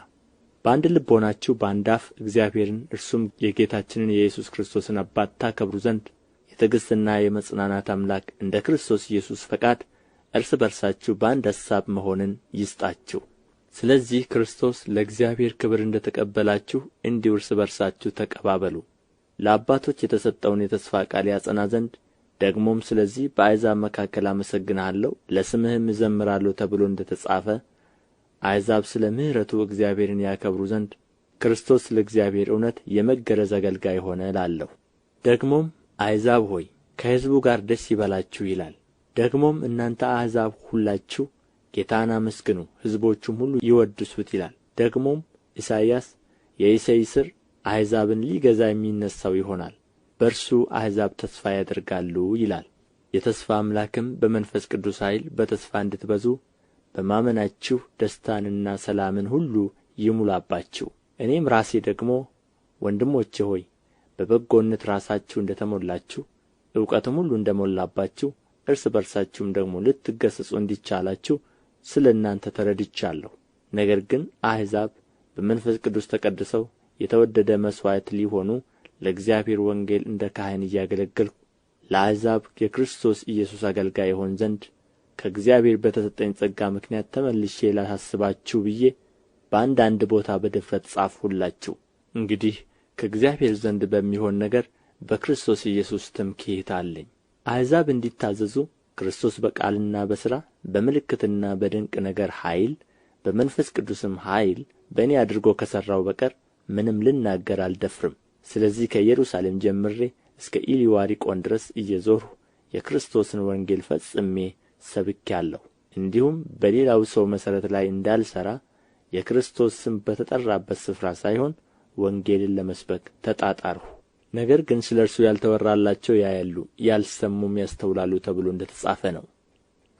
በአንድ ልብ ሆናችሁ በአንድ አፍ እግዚአብሔርን እርሱም የጌታችንን የኢየሱስ ክርስቶስን አባት ታከብሩ ዘንድ የትዕግሥትና የመጽናናት አምላክ እንደ ክርስቶስ ኢየሱስ ፈቃድ እርስ በርሳችሁ በአንድ አሳብ መሆንን ይስጣችሁ። ስለዚህ ክርስቶስ ለእግዚአብሔር ክብር እንደ ተቀበላችሁ እንዲሁ እርስ በርሳችሁ ተቀባበሉ። ለአባቶች የተሰጠውን የተስፋ ቃል ያጸና ዘንድ ደግሞም ስለዚህ በአሕዛብ መካከል አመሰግንሃለሁ ለስምህም እዘምራለሁ ተብሎ እንደ ተጻፈ አሕዛብ ስለ ምሕረቱ እግዚአብሔርን ያከብሩ ዘንድ ክርስቶስ ስለ እግዚአብሔር እውነት የመገረዝ አገልጋይ ሆነ እላለሁ። ደግሞም አሕዛብ ሆይ ከሕዝቡ ጋር ደስ ይበላችሁ ይላል። ደግሞም እናንተ አሕዛብ ሁላችሁ ጌታን አመስግኑ፣ ሕዝቦቹም ሁሉ ይወድሱት ይላል። ደግሞም ኢሳይያስ የእሴይ ሥር አሕዛብን ሊገዛ የሚነሣው ይሆናል፣ በእርሱ አሕዛብ ተስፋ ያደርጋሉ ይላል። የተስፋ አምላክም በመንፈስ ቅዱስ ኃይል በተስፋ እንድትበዙ በማመናችሁ ደስታንና ሰላምን ሁሉ ይሙላባችሁ። እኔም ራሴ ደግሞ ወንድሞቼ ሆይ በበጎነት ራሳችሁ እንደ ተሞላችሁ እውቀትም ሁሉ እንደ ሞላባችሁ እርስ በርሳችሁም ደግሞ ልትገሠጹ እንዲቻላችሁ ስለ እናንተ ተረድቻለሁ። ነገር ግን አሕዛብ በመንፈስ ቅዱስ ተቀድሰው የተወደደ መሥዋዕት ሊሆኑ ለእግዚአብሔር ወንጌል እንደ ካህን እያገለገልሁ ለአሕዛብ የክርስቶስ ኢየሱስ አገልጋይ ይሆን ዘንድ ከእግዚአብሔር በተሰጠኝ ጸጋ ምክንያት ተመልሼ ላሳስባችሁ ብዬ በአንዳንድ ቦታ በድፍረት ጻፍሁላችሁ። እንግዲህ ከእግዚአብሔር ዘንድ በሚሆን ነገር በክርስቶስ ኢየሱስ ትምክህት አለኝ። አሕዛብ እንዲታዘዙ ክርስቶስ በቃልና በሥራ በምልክትና በድንቅ ነገር ኃይል በመንፈስ ቅዱስም ኃይል በእኔ አድርጎ ከሠራው በቀር ምንም ልናገር አልደፍርም። ስለዚህ ከኢየሩሳሌም ጀምሬ እስከ ኢልዋሪቆን ድረስ እየዞርሁ የክርስቶስን ወንጌል ፈጽሜ ሰብኬአለሁ። እንዲሁም በሌላው ሰው መሠረት ላይ እንዳልሠራ የክርስቶስ ስም በተጠራበት ስፍራ ሳይሆን ወንጌልን ለመስበክ ተጣጣርሁ። ነገር ግን ስለ እርሱ ያልተወራላቸው ያያሉ፣ ያልሰሙም ያስተውላሉ ተብሎ እንደ ተጻፈ ነው።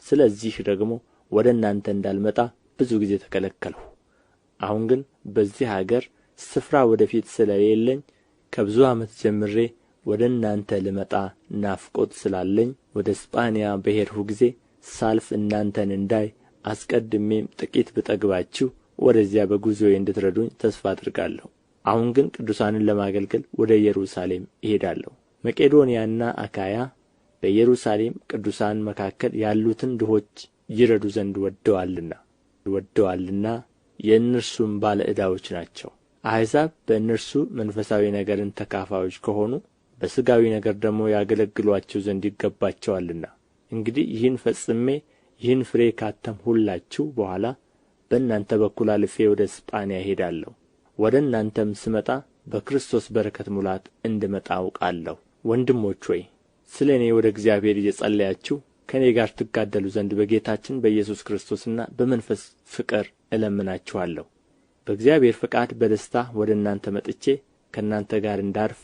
ስለዚህ ደግሞ ወደ እናንተ እንዳልመጣ ብዙ ጊዜ ተከለከልሁ። አሁን ግን በዚህ አገር ስፍራ ወደ ፊት ስለሌለኝ ከብዙ ዓመት ጀምሬ ወደ እናንተ ልመጣ ናፍቆት ስላለኝ ወደ እስጳንያ በሄድሁ ጊዜ ሳልፍ እናንተን እንዳይ አስቀድሜም ጥቂት ብጠግባችሁ ወደዚያ በጉዞዬ እንድትረዱኝ ተስፋ አድርጋለሁ። አሁን ግን ቅዱሳንን ለማገልገል ወደ ኢየሩሳሌም እሄዳለሁ። መቄዶንያና አካያ በኢየሩሳሌም ቅዱሳን መካከል ያሉትን ድሆች ይረዱ ዘንድ ወደዋልና የእነርሱም ባለ ዕዳዎች ናቸው። አሕዛብ በእነርሱ መንፈሳዊ ነገርን ተካፋዮች ከሆኑ በሥጋዊ ነገር ደግሞ ያገለግሉአቸው ዘንድ ይገባቸዋልና። እንግዲህ ይህን ፈጽሜ ይህን ፍሬ ካተምሁላችሁ በኋላ በእናንተ በኩል አልፌ ወደ እስጳንያ እሄዳለሁ። ወደ እናንተም ስመጣ በክርስቶስ በረከት ሙላት እንድመጣ አውቃለሁ። ወንድሞች ሆይ ስለ እኔ ወደ እግዚአብሔር እየጸለያችሁ ከእኔ ጋር ትጋደሉ ዘንድ በጌታችን በኢየሱስ ክርስቶስና በመንፈስ ፍቅር እለምናችኋለሁ። በእግዚአብሔር ፈቃድ በደስታ ወደ እናንተ መጥቼ ከእናንተ ጋር እንዳርፍ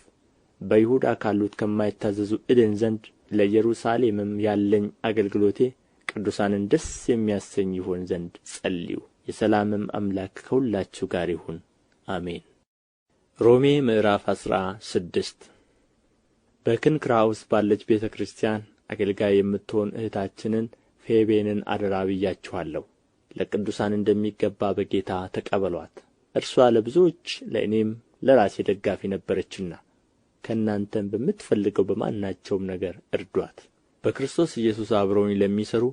በይሁዳ ካሉት ከማይታዘዙ እድን ዘንድ ለኢየሩሳሌምም ያለኝ አገልግሎቴ ቅዱሳንን ደስ የሚያሰኝ ይሆን ዘንድ ጸልዩ። የሰላምም አምላክ ከሁላችሁ ጋር ይሁን። አሜን። ሮሜ ምዕራፍ 16 በክንክራውስ ባለች ቤተ ክርስቲያን አገልጋይ የምትሆን እህታችንን ፌቤንን አደራ ብያችኋለሁ። ለቅዱሳን እንደሚገባ በጌታ ተቀበሏት። እርሷ ለብዙዎች ለእኔም ለራሴ ደጋፊ ነበረችና ከእናንተም በምትፈልገው በማናቸውም ነገር እርዷት። በክርስቶስ ኢየሱስ አብረውኝ ለሚሠሩ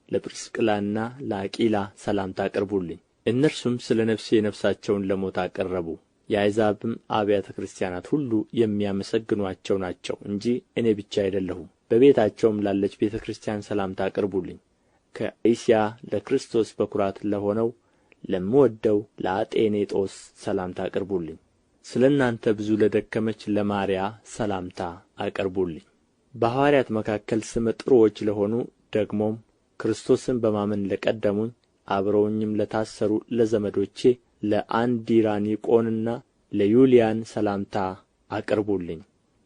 ለጵርስቅላና ለአቂላ ሰላምታ አቅርቡልኝ። እነርሱም ስለ ነፍሴ ነፍሳቸውን ለሞት አቀረቡ። የአሕዛብም አብያተ ክርስቲያናት ሁሉ የሚያመሰግኑአቸው ናቸው እንጂ እኔ ብቻ አይደለሁም። በቤታቸውም ላለች ቤተ ክርስቲያን ሰላምታ አቅርቡልኝ። ከእስያ ለክርስቶስ በኵራት ለሆነው ለምወደው ለአጤኔጦስ ሰላምታ አቅርቡልኝ። ስለ እናንተ ብዙ ለደከመች ለማርያ ሰላምታ አቅርቡልኝ። በሐዋርያት መካከል ስመ ጥሩዎች ለሆኑ ደግሞም ክርስቶስን በማመን ለቀደሙኝ አብረውኝም ለታሰሩ ለዘመዶቼ ለአንዲራኒቆንና ለዩልያን ሰላምታ አቅርቡልኝ።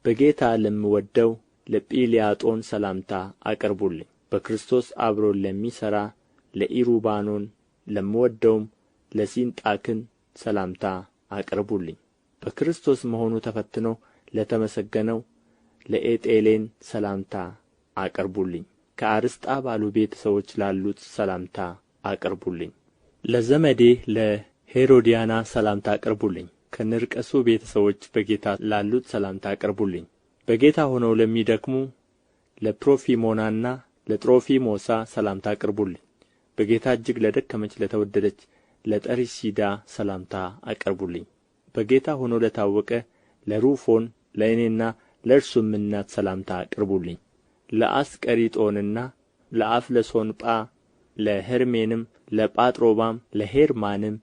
በጌታ ለምወደው ለጵልያጦን ሰላምታ አቅርቡልኝ። በክርስቶስ አብሮን ለሚሠራ ለኢሩባኖን ለምወደውም ለሲንጣክን ሰላምታ አቅርቡልኝ። በክርስቶስ መሆኑ ተፈትኖ ለተመሰገነው ለኤጤሌን ሰላምታ አቅርቡልኝ። ከአርስጣባሉ ቤተ ሰዎች ላሉት ሰላምታ አቅርቡልኝ። ለዘመዴ ለሄሮድያና ሰላምታ አቅርቡልኝ። ከንርቀሱ ቤተ ሰዎች በጌታ ላሉት ሰላምታ አቅርቡልኝ። በጌታ ሆነው ለሚደክሙ ለፕሮፊሞናና ለጥሮፊሞሳ ሰላምታ አቅርቡልኝ። በጌታ እጅግ ለደከመች ለተወደደች ለጠሪሲዳ ሰላምታ አቅርቡልኝ። በጌታ ሆኖ ለታወቀ ለሩፎን ለእኔና ለእርሱም እናት ሰላምታ አቅርቡልኝ። ለአስቀሪጦንና ለአፍለሶንጳ ለሄርሜንም ለጳጥሮባም ለሄርማንም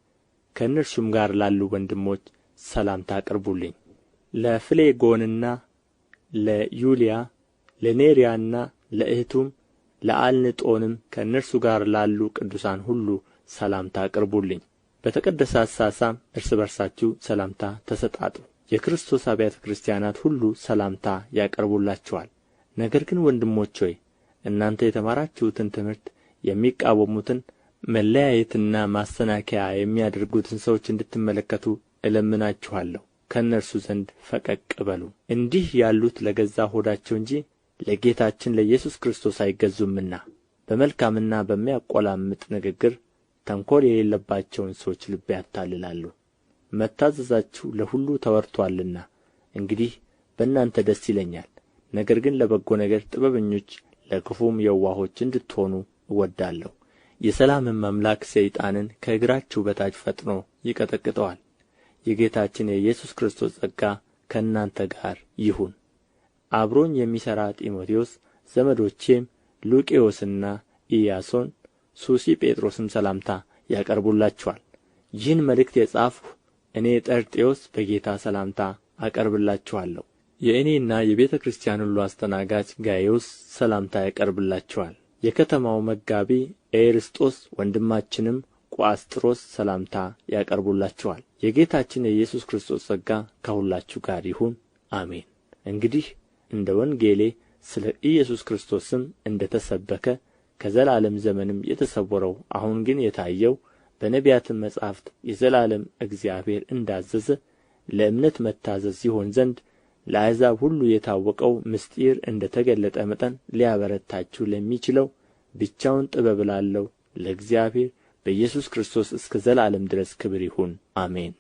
ከእነርሱም ጋር ላሉ ወንድሞች ሰላምታ አቅርቡልኝ። ለፍሌጎንና ለዩልያ ለኔርያና ለእህቱም ለአልንጦንም ከእነርሱ ጋር ላሉ ቅዱሳን ሁሉ ሰላምታ አቅርቡልኝ። በተቀደሰ አሳሳም እርስ በርሳችሁ ሰላምታ ተሰጣጡ። የክርስቶስ አብያተ ክርስቲያናት ሁሉ ሰላምታ ያቀርቡላችኋል። ነገር ግን ወንድሞች ሆይ እናንተ የተማራችሁትን ትምህርት የሚቃወሙትን መለያየትና ማሰናከያ የሚያደርጉትን ሰዎች እንድትመለከቱ እለምናችኋለሁ። ከእነርሱ ዘንድ ፈቀቅ በሉ። እንዲህ ያሉት ለገዛ ሆዳቸው እንጂ ለጌታችን ለኢየሱስ ክርስቶስ አይገዙምና በመልካምና በሚያቆላምጥ ንግግር ተንኰል የሌለባቸውን ሰዎች ልብ ያታልላሉ። መታዘዛችሁ ለሁሉ ተወርቶአልና እንግዲህ በእናንተ ደስ ይለኛል። ነገር ግን ለበጎ ነገር ጥበበኞች ለክፉም የዋሆች እንድትሆኑ እወዳለሁ። የሰላምም አምላክ ሰይጣንን ከእግራችሁ በታች ፈጥኖ ይቀጠቅጠዋል። የጌታችን የኢየሱስ ክርስቶስ ጸጋ ከእናንተ ጋር ይሁን። አብሮኝ የሚሠራ ጢሞቴዎስ፣ ዘመዶቼም ሉቂዮስና ኢያሶን፣ ሱሲጴጥሮስም ሰላምታ ያቀርቡላችኋል። ይህን መልእክት የጻፍሁ እኔ ጤርጥዮስ በጌታ ሰላምታ አቀርብላችኋለሁ። የእኔና የቤተ ክርስቲያን ሁሉ አስተናጋጅ ጋይዮስ ሰላምታ ያቀርብላችኋል። የከተማው መጋቢ ኤርስጦስ ወንድማችንም ቋስጥሮስ ሰላምታ ያቀርቡላችኋል። የጌታችን የኢየሱስ ክርስቶስ ጸጋ ከሁላችሁ ጋር ይሁን፣ አሜን። እንግዲህ እንደ ወንጌሌ ስለ ኢየሱስ ክርስቶስም እንደ ተሰበከ ከዘላለም ዘመንም የተሰወረው አሁን ግን የታየው በነቢያትም መጻሕፍት የዘላለም እግዚአብሔር እንዳዘዘ ለእምነት መታዘዝ ይሆን ዘንድ ለአሕዛብ ሁሉ የታወቀው ምስጢር እንደ ተገለጠ መጠን ሊያበረታችሁ ለሚችለው ብቻውን ጥበብ ላለው ለእግዚአብሔር በኢየሱስ ክርስቶስ እስከ ዘላለም ድረስ ክብር ይሁን፣ አሜን።